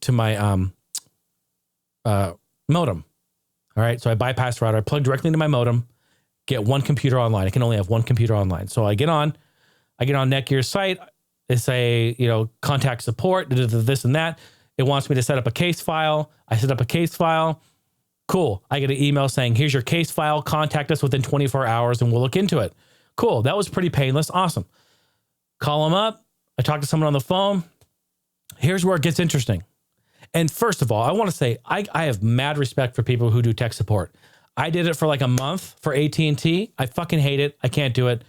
modem. All right. So I bypass the router. I plug directly into my modem, get one computer online. I can only have one computer online. So I get on Netgear's site. They say, contact support, this and that. It wants me to set up a case file. I set up a case file. Cool. I get an email saying, here's your case file. Contact us within 24 hours and we'll look into it. Cool. That was pretty painless. Awesome. Call them up. I talk to someone on the phone. Here's where it gets interesting. And first of all, I want to say I have mad respect for people who do tech support. I did it for like a month for AT&T. I fucking hate it. I can't do it.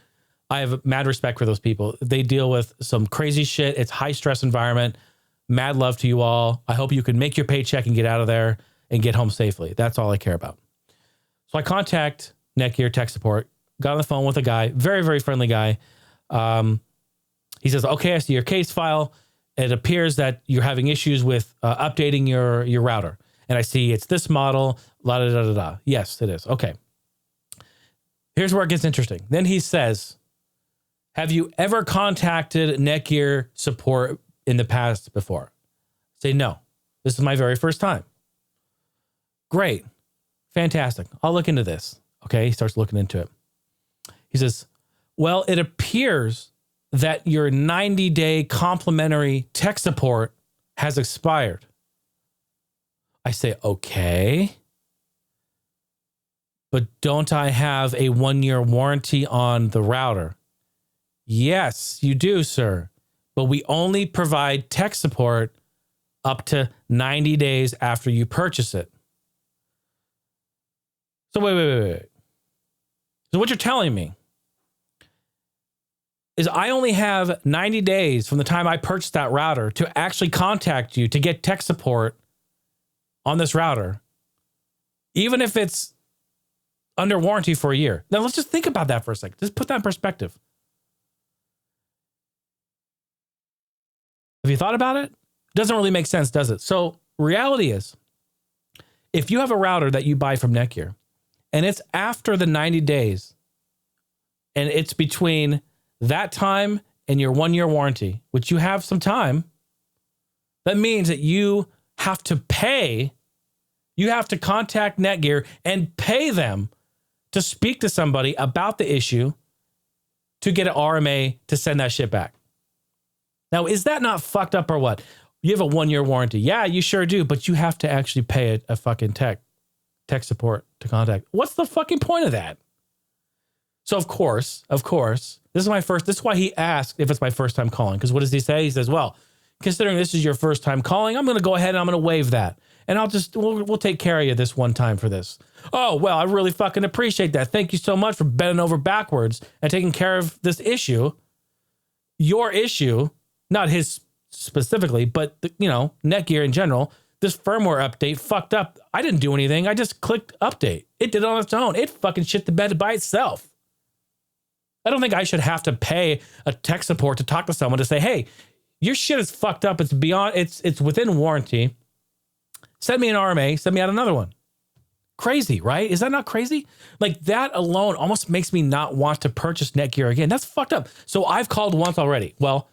I have mad respect for those people. They deal with some crazy shit. It's high stress environment. Mad love to you all. I hope you can make your paycheck and get out of there and get home safely. That's all I care about. So I contact Netgear tech support, got on the phone with a guy, very, very friendly guy. He says, okay, I see your case file. It appears that you're having issues with updating your router. And I see it's this model, la-da-da-da-da. Yes, it is. Okay. Here's where it gets interesting. Then he says, have you ever contacted Netgear support in the past before? Say, no. This is my very first time. Great. Fantastic. I'll look into this. Okay. He starts looking into it. He says, well, it appears that your 90-day complimentary tech support has expired. I say, okay. But don't I have a 1-year warranty on the router? Yes, you do, sir. But we only provide tech support up to 90 days after you purchase it. So wait. So what you're telling me is I only have 90 days from the time I purchased that router to actually contact you to get tech support on this router, even if it's under warranty for a year. Now let's just think about that for a second. Just put that in perspective. Have you thought about it? Doesn't really make sense, does it? So reality is, if you have a router that you buy from Netgear and it's after the 90 days and it's between that time and your 1-year warranty, which you have some time, that means that you have to pay. You have to contact Netgear and pay them to speak to somebody about the issue to get an RMA to send that shit back. Now, is that not fucked up or what? You have a 1-year warranty. Yeah, you sure do, but you have to actually pay a fucking tech tech support to contact. What's the fucking point of that? So of course, this is why he asked if it's my first time calling. Because what does he say? He says, well, considering this is your first time calling, I'm going to go ahead and I'm going to waive that. And we'll take care of you this one time for this. Oh, well, I really fucking appreciate that. Thank you so much for bending over backwards and taking care of this issue. Your issue, not his specifically, but Netgear in general, this firmware update fucked up. I didn't do anything. I just clicked update. It did it on its own. It fucking shit the bed by itself. I don't think I should have to pay a tech support to talk to someone to say, hey, your shit is fucked up. It's beyond, it's within warranty. Send me an RMA, send me out another one. Crazy, right? Is that not crazy? Like that alone almost makes me not want to purchase Netgear again. That's fucked up. So I've called once already. Well,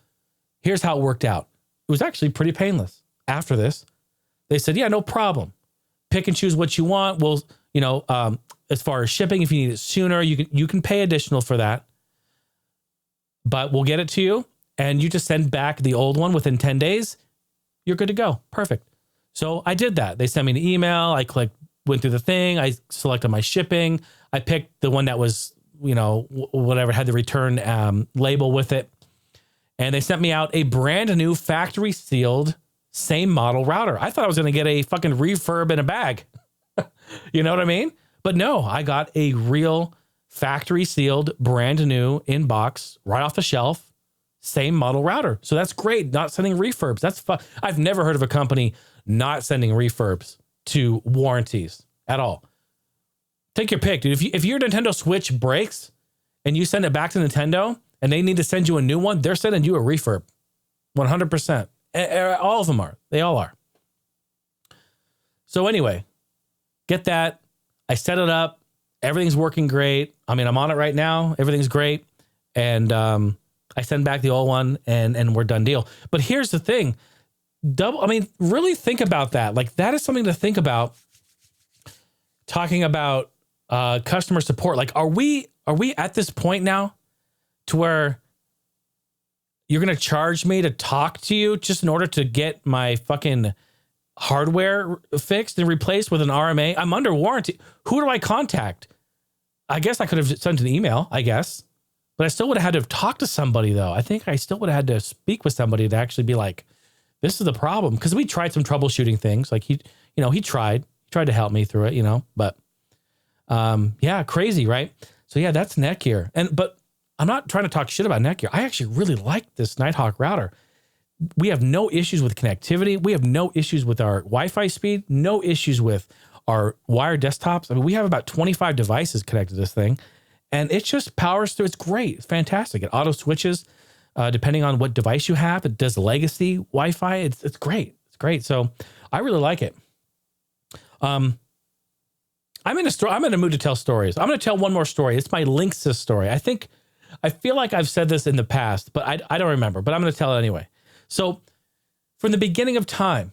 here's how it worked out. It was actually pretty painless. After this, they said, yeah, no problem. Pick and choose what you want. We'll, as far as shipping, if you need it sooner, you can pay additional for that. But we'll get it to you and you just send back the old one within 10 days. You're good to go. Perfect. So I did that. They sent me an email. I went through the thing. I selected my shipping. I picked the one that was, whatever, had the return label with it. And they sent me out a brand new factory sealed same model router. I thought I was going to get a fucking refurb in a bag. You know what I mean? But no, I got a real factory sealed, brand new in box, right off the shelf, same model router. So that's great. Not sending refurbs. That's fun. I've never heard of a company not sending refurbs to warranties at all. Take your pick, dude. If your Nintendo Switch breaks and you send it back to Nintendo and they need to send you a new one, they're sending you a refurb. 100%. All of them are. They all are. So anyway, get that. I set it up. Everything's working great. I mean, I'm on it right now. Everything's great. And I send back the old one and we're done deal. But here's the thing. Really think about that. Like that is something to think about. Talking about customer support. Like, are we at this point now to where you're going to charge me to talk to you just in order to get my fucking hardware fixed and replaced with an RMA? I'm under warranty. Who do I contact? I guess I could have sent an email, I guess, but I still would have had to have talked to somebody though. I think I still would have had to speak with somebody to actually be like, this is the problem. Cause we tried some troubleshooting things. Like he tried to help me through it, but yeah, crazy. Right. So yeah, that's Netgear. But I'm not trying to talk shit about Netgear. I actually really like this Nighthawk router. We have no issues with connectivity. We have no issues with our Wi-Fi speed, no issues with our wired desktops. I mean, we have about 25 devices connected to this thing and it just powers through. It's great. It's fantastic. It auto switches depending on what device you have. It does legacy Wi-Fi. It's great. It's great. So I really like it. I'm in a mood to tell stories. I'm going to tell one more story. It's my Linksys story. I feel like I've said this in the past, but I don't remember, but I'm going to tell it anyway. So from the beginning of time,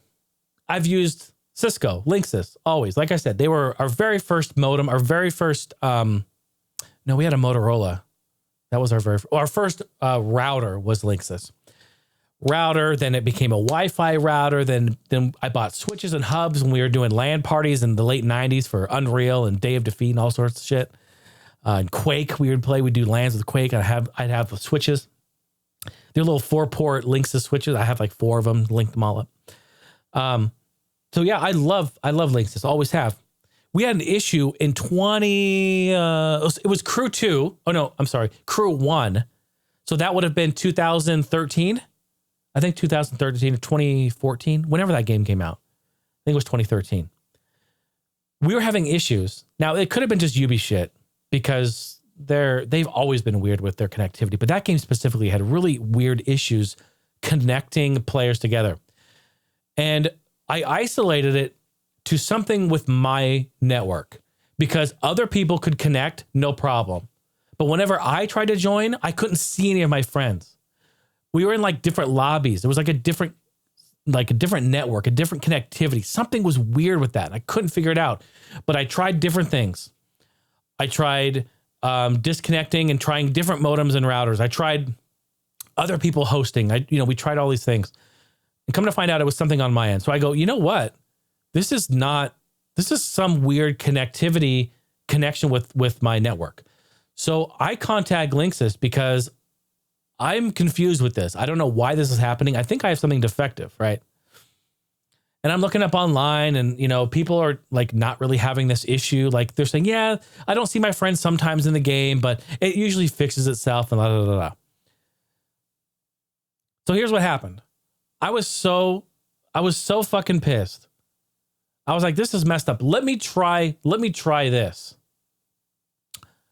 I've used Cisco, Linksys, always. Like I said, they were our very first modem, our very first, we had a Motorola. That was our first router was Linksys. Router, then it became a Wi-Fi router. Then I bought switches and hubs when we were doing LAN parties in the late 90s for Unreal and Day of Defeat and all sorts of shit. And Quake, we'd do LANs with Quake. I'd have the switches. They're little 4-port Linksys switches. I have like 4 of them, linked them all up. So yeah, I love Linksys, always have. We had an issue in it was Crew 2. Oh no, I'm sorry, Crew 1. So that would have been 2013. I think 2013 or 2014, whenever that game came out. I think it was 2013. We were having issues. Now, it could have been just Ubi shit because they've always been weird with their connectivity, but that game specifically had really weird issues connecting players together. And I isolated it to something with my network because other people could connect, no problem. But whenever I tried to join, I couldn't see any of my friends. We were in like different lobbies. It was like a different network, a different connectivity. Something was weird with that. I couldn't figure it out, but I tried different things. I tried disconnecting and trying different modems and routers. I tried other people hosting. We tried all these things and come to find out it was something on my end. So I go, you know what? This is not This is some weird connection with my network. So I contact Linksys because I'm confused with this. I don't know why this is happening. I think I have something defective, right? And I'm looking up online and, people are like not really having this issue. Like they're saying, yeah, I don't see my friends sometimes in the game, but it usually fixes itself and blah, blah, blah, blah. So here's what happened. I was so fucking pissed. I was like, this is messed up. Let me try this.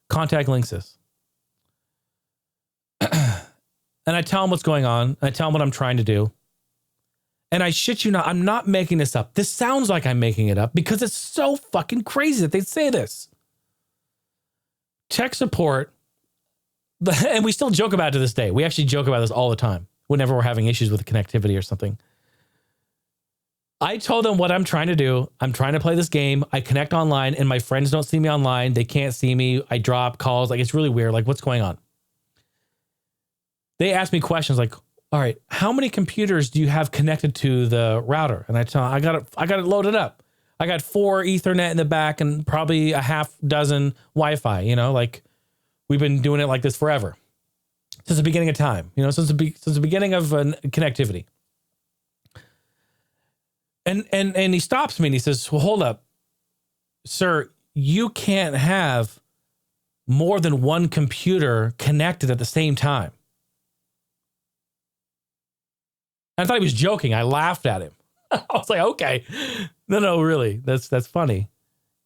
Contact Linksys. And I tell them what's going on. I tell them what I'm trying to do. And I shit you not, I'm not making this up. This sounds like I'm making it up because it's so fucking crazy that they say this. Tech support, and we still joke about it to this day. We actually joke about this all the time whenever we're having issues with connectivity or something. I told them what I'm trying to do. I'm trying to play this game. I connect online and my friends don't see me online. They can't see me. I drop calls. Like, it's really weird. Like, what's going on? They ask me questions like, all right, how many computers do you have connected to the router? And I tell them, I got it loaded up. I got 4 Ethernet in the back and probably a half dozen Wi-Fi, like we've been doing it like this forever. Since the beginning of time, since the beginning of connectivity. And he stops me and he says, well, hold up, sir, you can't have more than one computer connected at the same time. I thought he was joking. I laughed at him. I was like, okay, no, really, that's funny.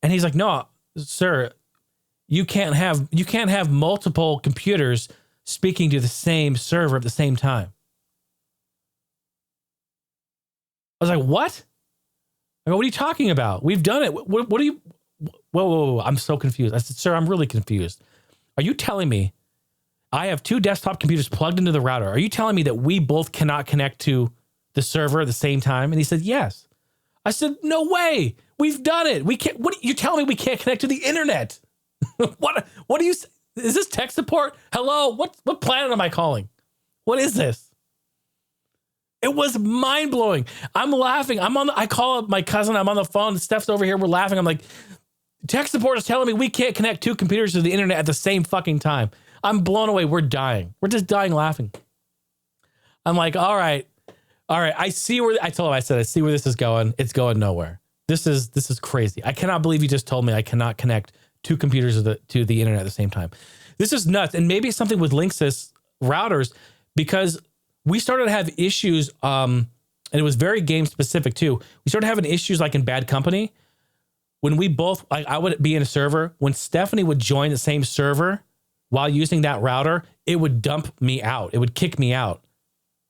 And he's like, no, sir, you can't have multiple computers speaking to the same server at the same time. I was like, what? I go, what are you talking about? We've done it. What are you? Whoa. I'm so confused. I said, sir, I'm really confused. Are you telling me I have 2 desktop computers plugged into the router? Are you telling me that we both cannot connect to the server at the same time? And he said, yes. I said, no way. We've done it. We can't. What you telling me we can't connect to the internet? What do you, is this tech support? Hello? What planet am I calling? What is this? It was mind blowing. I'm laughing. I call up my cousin. I'm on the phone. Steph's over here. We're laughing. I'm like, tech support is telling me we can't connect 2 computers to the internet at the same fucking time. I'm blown away. We're dying. We're just dying laughing. I'm like, all right. I see where, I told him, I said, I see where this is going. It's going nowhere. This is crazy. I cannot believe you just told me I cannot connect 2 computers to the internet at the same time. This is nuts. And maybe it's something with Linksys routers because we started to have issues. And it was very game specific too. We started having issues like in Bad Company when we both, like I would be in a server when Stephanie would join the same server while using that router, it would dump me out. It would kick me out.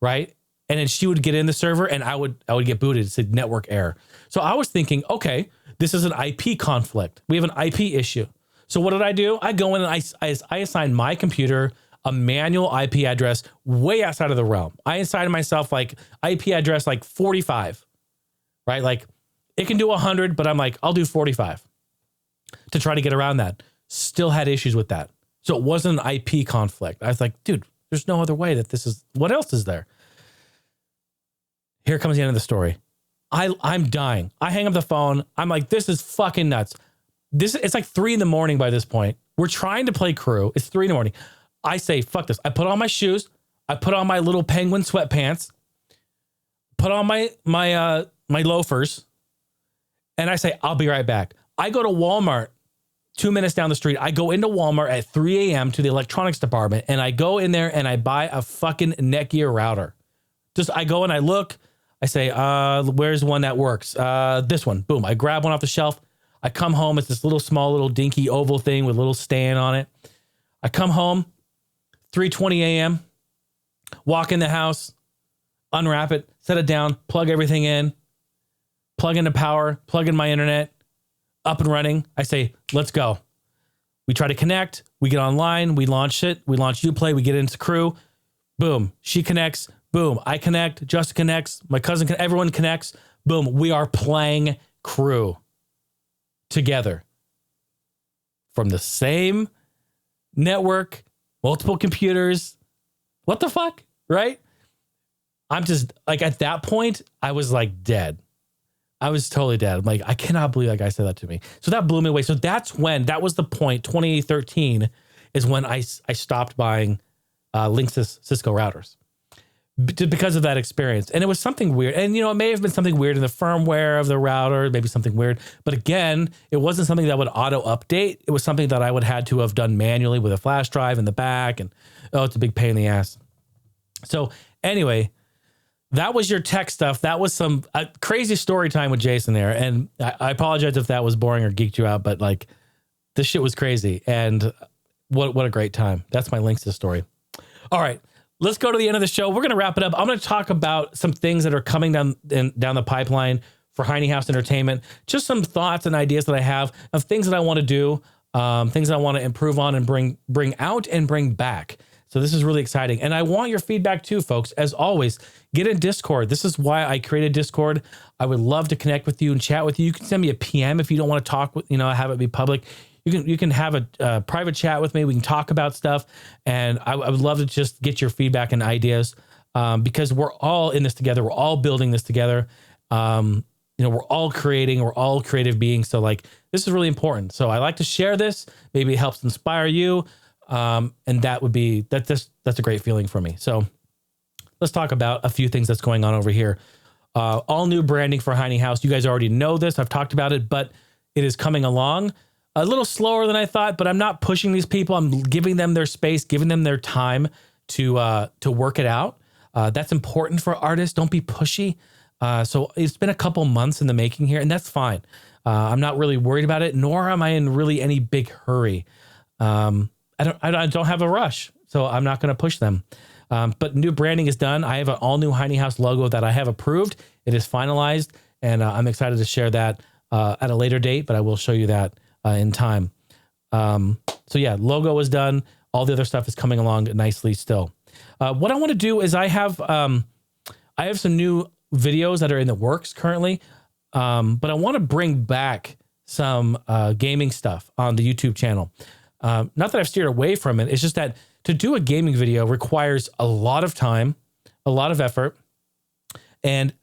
Right. And then she would get in the server and I would get booted. It said network error. So I was thinking, okay, this is an IP conflict. We have an IP issue. So what did I do? I go in and I assign my computer a manual IP address way outside of the realm. I assigned myself like IP address like 45, right? Like it can do 100, but I'm like, I'll do 45 to try to get around that. Still had issues with that. So it wasn't an IP conflict. I was like, dude, there's no other way that this is, what else is there? Here comes the end of the story. I'm dying. I hang up the phone. I'm like, this is fucking nuts. It's like 3 a.m. by this point. We're trying to play crew. It's 3 a.m. I say, fuck this. I put on my shoes. I put on my little penguin sweatpants, put on my loafers. And I say, I'll be right back. I go to Walmart 2 minutes down the street. I go into Walmart at 3 a.m. to the electronics department and I go in there and I buy a fucking Netgear router. I go and I look, I say, where's one that works? This one, boom. I grab one off the shelf. I come home. It's this small little dinky oval thing with a little stand on it. I come home, 3:20 a.m., walk in the house, unwrap it, set it down, plug everything in, plug into power, plug in my internet, up and running. I say, let's go. We try to connect. We get online. We launch it. We launch Uplay. We get into crew. Boom. She connects. Boom. I connect. Justin connects. My cousin, everyone connects. Boom. We are playing crew together from the same network, multiple computers. What the fuck? Right? I'm just like, at that point, I was like dead. I was totally dead. I'm like, I cannot believe that guy said that to me. So that blew me away. So that was the point. 2013 is when I stopped buying Linksys Cisco routers because of that experience. And it was something weird. And, it may have been something weird in the firmware of the router, maybe something weird. But again, it wasn't something that would auto update. It was something that I would had to have done manually with a flash drive in the back. And, it's a big pain in the ass. So anyway, that was your tech stuff. That was some crazy story time with Jason there. And I apologize if that was boring or geeked you out, but like this shit was crazy. And what a great time. That's my Linksys story. All right, let's go to the end of the show. We're going to wrap it up. I'm going to talk about some things that are coming down the pipeline for Heine House Entertainment. Just some thoughts and ideas that I have of things that I want to do, things that I want to improve on and bring out and bring back. So this is really exciting. And I want your feedback too, folks. As always, get in Discord. This is why I created Discord. I would love to connect with you and chat with you. You can send me a PM if you don't want to talk with, have it be public. You can have a private chat with me. We can talk about stuff. And I would love to just get your feedback and ideas because we're all in this together. We're all building this together. We're all creating, we're all creative beings. So like, this is really important. So I like to share this. Maybe it helps inspire you. And that's a great feeling for me. So let's talk about a few things that's going on over here. All new branding for Heine House. You guys already know this. I've talked about it, but it is coming along a little slower than I thought, but I'm not pushing these people. I'm giving them their space, giving them their time to work it out. That's important for artists. Don't be pushy. So it's been a couple months in the making here, and that's fine. I'm not really worried about it, nor am I in really any big hurry. I don't have a rush, so I'm not going to push them. But new branding is done. I have an all new Heine House logo that I have approved. It is finalized, and I'm excited to share that at a later date, but I will show you that in time. So yeah, logo is done. All the other stuff is coming along nicely still. What I want to do is I have some new videos that are in the works currently, but I want to bring back some gaming stuff on the YouTube channel. Not that I've steered away from it. It's just that to do a gaming video requires a lot of time, a lot of effort. And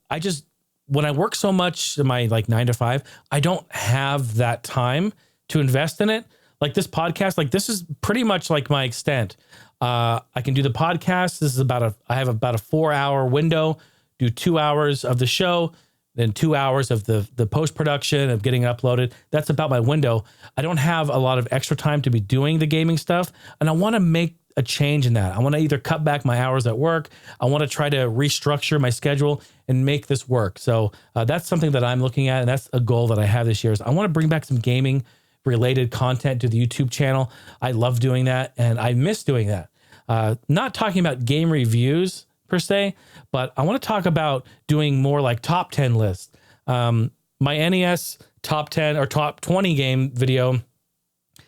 when I work so much in my 9 to 5, I don't have that time to invest in it. Like this podcast, this is pretty much like my extent. I can do the podcast. I have about a 4-hour window, do 2 hours of the show, then 2 hours of the post-production of getting it uploaded. That's about my window. I don't have a lot of extra time to be doing the gaming stuff. And I want to make a change in that. I want to either cut back my hours at work. I want to try to restructure my schedule and make this work. So that's something that I'm looking at. And that's a goal that I have this year is I want to bring back some gaming related content to the YouTube channel. I love doing that. And I miss doing that. Not talking about game reviews per se, but I want to talk about doing more like top 10 lists. My NES top 10 or top 20 game video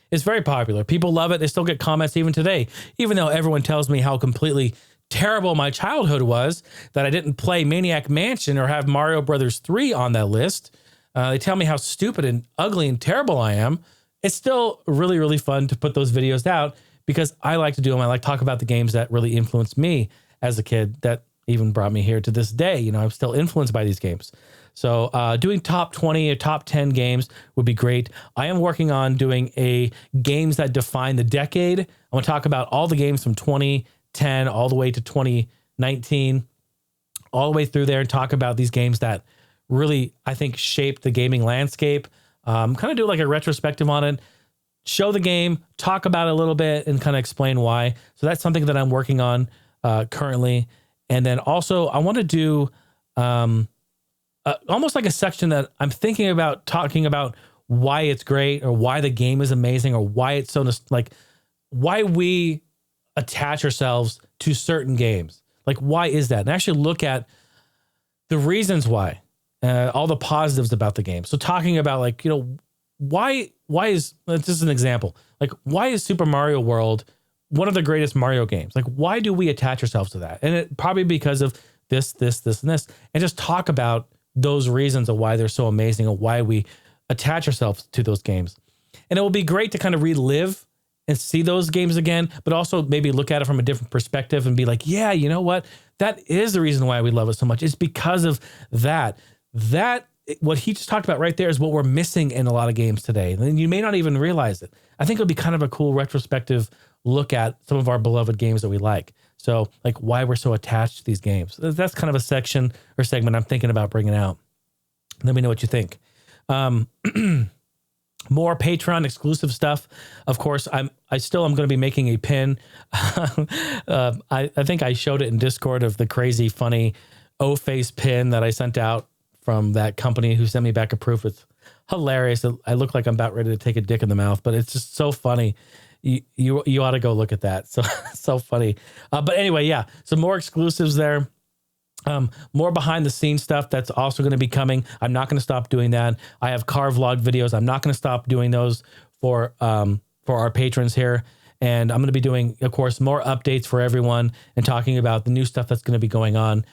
is very popular. People love it. They still get comments even today, even though everyone tells me how completely terrible my childhood was, that I didn't play Maniac Mansion or have Mario Brothers 3 on that list. They tell me how stupid and ugly and terrible I am. It's still really, really fun to put those videos out because I like to do them. I like to talk about the games that really influenced me as a kid that even brought me here to this day. I'm still influenced by these games. So doing top 20 or top 10 games would be great. I am working on doing a games that define the decade. I want to talk about all the games from 2010 all the way to 2019, all the way through there and talk about these games that really, I think, shaped the gaming landscape. Kind of do like a retrospective on it, show the game, talk about it a little bit and kind of explain why. So that's something that I'm working on currently. And then also I want to do almost like a section that I'm thinking about talking about why it's great or why the game is amazing or why it's so why we attach ourselves to certain games. Like, why is that? And actually look at the reasons why, all the positives about the game. So talking about why is, this is an example, why is Super Mario World one of the greatest Mario games? Why do we attach ourselves to that? And it probably because of this, and this, and just talk about those reasons of why they're so amazing and why we attach ourselves to those games. And it will be great to kind of relive and see those games again, but also maybe look at it from a different perspective and be like, yeah, you know what? That is the reason why we love it so much. It's because of that. That what he just talked about right there is what we're missing in a lot of games today. And you may not even realize it. I think it'll be kind of a cool retrospective look at some of our beloved games that we like. So like why we're so attached to these games. That's kind of a section or segment I'm thinking about bringing out. Let me know what you think. More Patreon exclusive stuff. Of course, I'm going to be making a pin. I think I showed it in Discord of the crazy, funny O-face pin that I sent out from that company who sent me back a proof. It's hilarious. I look like I'm about ready to take a dick in the mouth, but it's just so funny. You ought to go look at that. So so funny. But anyway, yeah, some more exclusives there. More behind the scenes stuff that's also going to be coming. I'm not going to stop doing that. I have car vlog videos. I'm not going to stop doing those for our patrons here. And I'm going to be doing, of course, more updates for everyone and talking about the new stuff that's going to be going on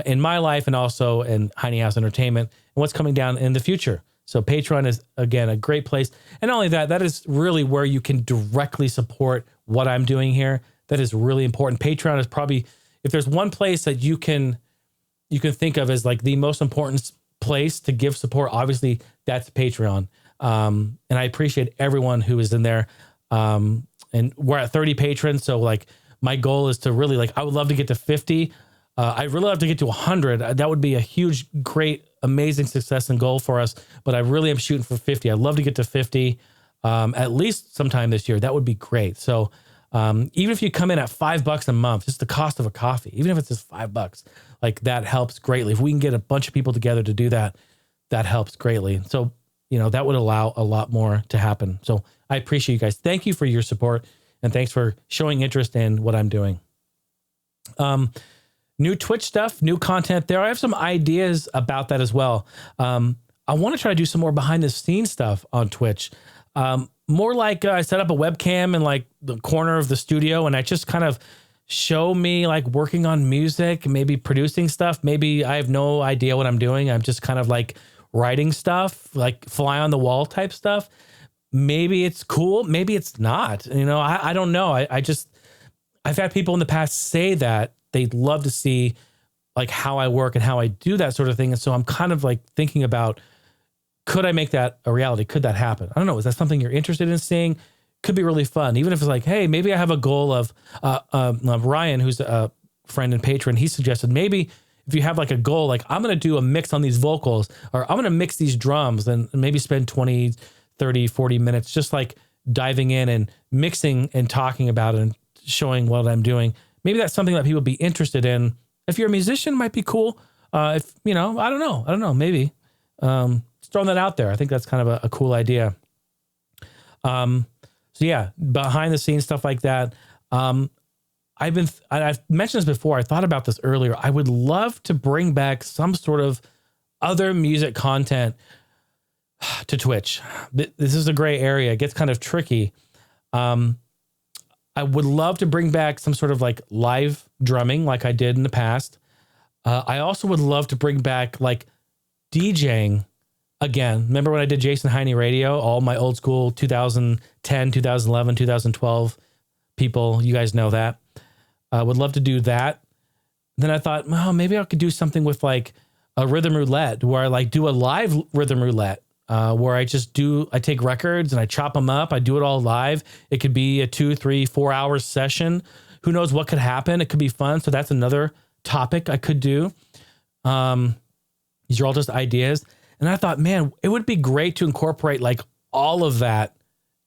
in my life and also in Heine House Entertainment and what's coming down in the future. So Patreon is, again, a great place. And not only that, that is really where you can directly support what I'm doing here. That is really important. Patreon is probably, if there's one place that you can think of as like the most important place to give support, obviously that's Patreon. And I appreciate everyone who is in there. And we're at 30 patrons. So like my goal is to really I would love to get to 50. I'd really love to get to 100. That would be a huge, great, amazing success and goal for us. But I really am shooting for 50. I'd love to get to 50 at least sometime this year. That would be great. So even if you come in at $5 a month, just the cost of a coffee, even if it's just $5, like that helps greatly. If we can get a bunch of people together to do that, that helps greatly. So, that would allow a lot more to happen. So I appreciate you guys. Thank you for your support and thanks for showing interest in what I'm doing. New Twitch stuff, new content there. I have some ideas about that as well. I want to try to do some more behind the scenes stuff on Twitch. More like I set up a webcam in like the corner of the studio and I just kind of show me like working on music, maybe producing stuff. Maybe I have no idea what I'm doing. I'm just kind of like writing stuff, like fly on the wall type stuff. Maybe it's cool. Maybe it's not, I don't know. I've had people in the past say that they'd love to see like how I work and how I do that sort of thing. And so I'm kind of like thinking about, could I make that a reality? Could that happen? I don't know. Is that something you're interested in seeing? Could be really fun. Even if it's like, hey, maybe I have a goal of Ryan, who's a friend and patron. He suggested maybe if you have like a goal, like I'm going to do a mix on these vocals or I'm going to mix these drums and maybe spend 20, 30, 40 minutes just like diving in and mixing and talking about it and showing what I'm doing. Maybe that's something that people would be interested in. If you're a musician, it might be cool. I don't know. Maybe. Just throwing that out there. I think that's kind of a cool idea. So yeah, behind the scenes stuff like that. I've mentioned this before. I thought about this earlier. I would love to bring back some sort of other music content to Twitch. This is a gray area. It gets kind of tricky. I would love to bring back some sort of like live drumming like I did in the past. I also would love to bring back like DJing again. Remember when I did Jason Heine Radio? All my old school 2010, 2011, 2012 people, you guys know that. I would love to do that. Then I thought, well, maybe I could do something with like a rhythm roulette where I like do a live rhythm roulette. Where I take records and I chop them up. I do it all live. It could be a 2, 3, 4 hour session. Who knows what could happen? It could be fun. So that's another topic I could do. These are all just ideas. And I thought, man, it would be great to incorporate like all of that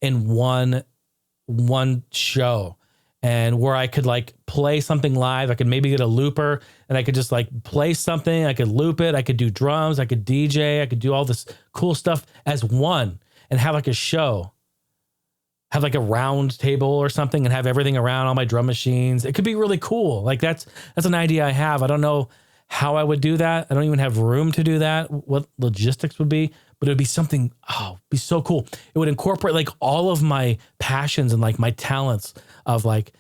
in one show. And where I could like play something live. I could maybe get a looper and I could just like play something. I could loop it. I could do drums. I could DJ. I could do all this cool stuff as one and have like a show. Have like a round table or something and have everything around all my drum machines. It could be really cool. Like that's an idea I have. I don't know how I would do that. I don't even have room to do that. What logistics would be, but it would be something, it'd be so cool. It would incorporate like all of my passions and like my talents of like,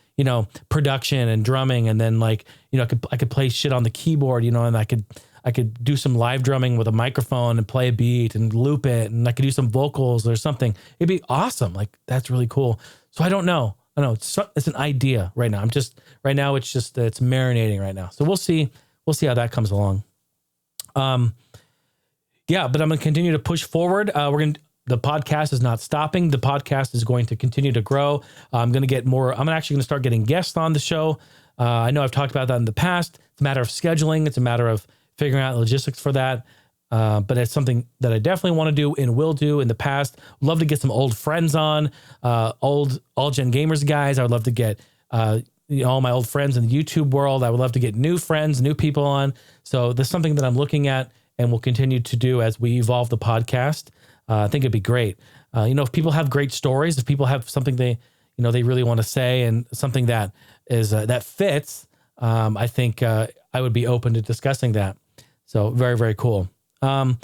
production and drumming. And then like, I could play shit on the keyboard, and I could do some live drumming with a microphone and play a beat and loop it. And I could do some vocals or something. It'd be awesome. Like that's really cool. So I don't know. It's an idea right now. It's marinating right now. So we'll see how that comes along. but I'm going to continue to push forward. The podcast is not stopping. The podcast is going to continue to grow. I'm going to get more. I'm actually going to start getting guests on the show. I know I've talked about that in the past. It's a matter of scheduling. It's a matter of figuring out logistics for that. But it's something that I definitely want to do and will do in the past. Love to get some old friends on, old All Gen Gamers guys. I would love to get all my old friends in the YouTube world. I would love to get new friends, new people on. So that's something that I'm looking at and will continue to do as we evolve the podcast. I think it'd be great. If people have great stories, if people have something they really want to say and something that is that fits, I think I would be open to discussing that. So very, very cool. I'm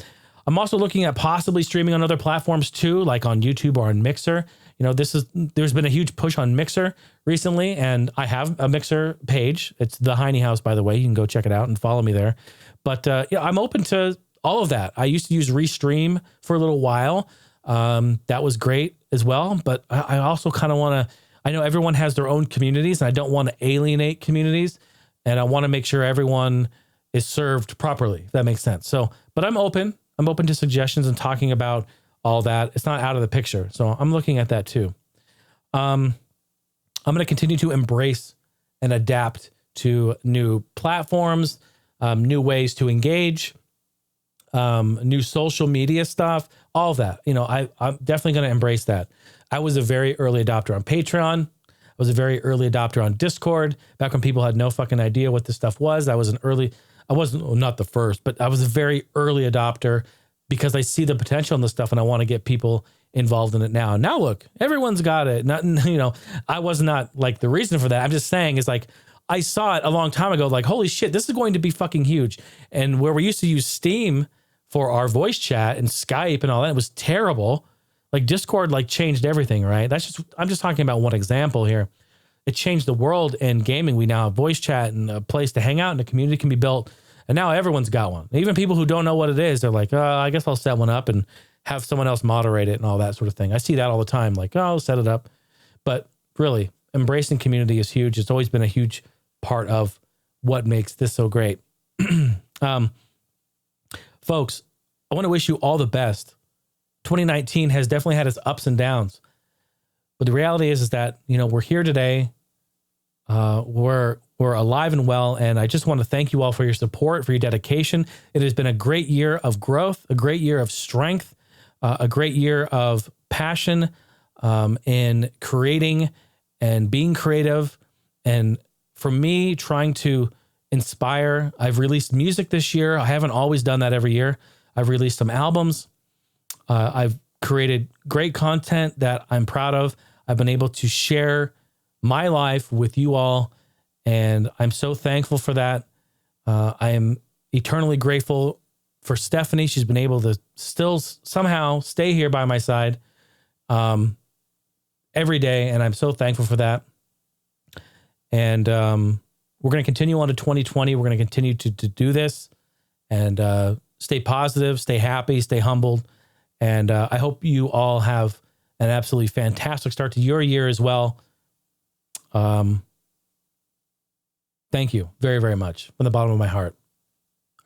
also looking at possibly streaming on other platforms too, like on YouTube or on Mixer. There's been a huge push on Mixer recently, and I have a Mixer page. It's the Heine House, by the way. You can go check it out and follow me there. But I'm open to all of that. I used to use Restream for a little while. That was great as well. But I also kind of want to, I know everyone has their own communities, and I don't want to alienate communities. And I want to make sure everyone is served properly, if that makes sense. So, but I'm open to suggestions and talking about all that. It's not out of the picture. So I'm looking at that too. I'm going to continue to embrace and adapt to new platforms, new ways to engage, new social media stuff, all of that. I'm definitely going to embrace that. I was a very early adopter on Patreon. I was a very early adopter on Discord, back when people had no fucking idea what this stuff was. I wasn't not the first, but I was a very early adopter because I see the potential in this stuff and I want to get people involved in it now. Now look, everyone's got it. I was not like the reason for that. I'm just saying is like, I saw it a long time ago, like, holy shit, this is going to be fucking huge. And where we used to use Steam for our voice chat and Skype and all that, it was terrible. Like Discord like changed everything, right? I'm just talking about one example here. It changed the world in gaming. We now have voice chat and a place to hang out and a community can be built. And now everyone's got one. Even people who don't know what it is, they're like, I guess I'll set one up and have someone else moderate it and all that sort of thing. I see that all the time. Like, I'll set it up. But really, embracing community is huge. It's always been a huge part of what makes this so great. Folks, I want to wish you all the best. 2019 has definitely had its ups and downs. But the reality is that, we're here today. We're alive and well. And I just want to thank you all for your support, for your dedication. It has been a great year of growth, a great year of strength, a great year of passion in creating and being creative. And for me, trying to inspire. I've released music this year. I haven't always done that every year. I've released some albums. I've created great content that I'm proud of. I've been able to share my life with you all, and I'm so thankful for that. I am eternally grateful for Stephanie. She's been able to still somehow stay here by my side every day, and I'm so thankful for that. And we're going to continue on to 2020. We're going to continue to do this and stay positive, stay happy, stay humbled. And I hope you all have an absolutely fantastic start to your year as well. Thank you very, very much from the bottom of my heart.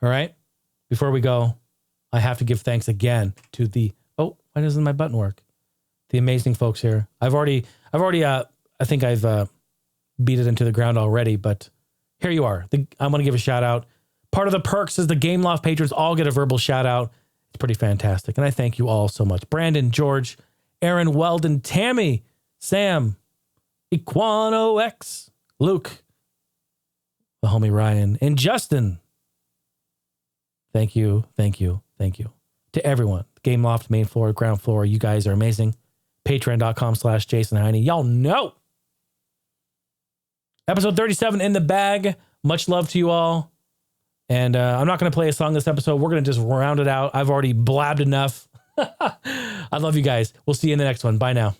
All right. Before we go, I have to give thanks again to why doesn't my button work? The amazing folks here. I think I've beat it into the ground already, but here you are. I'm going to give a shout out. Part of the perks is the Game Loft patrons all get a verbal shout out. It's pretty fantastic. And I thank you all so much. Brandon, George, Erin, Weldon, Tammy, Sam, Equano X, Luke, the homie Ryan, and Justin. Thank you. Thank you. Thank you to everyone. Game Loft, main floor, ground floor. You guys are amazing. Patreon.com/Jason Heine. Y'all know. Episode 37 in the bag. Much love to you all. And I'm not going to play a song this episode. We're going to just round it out. I've already blabbed enough. I love you guys. We'll see you in the next one. Bye now.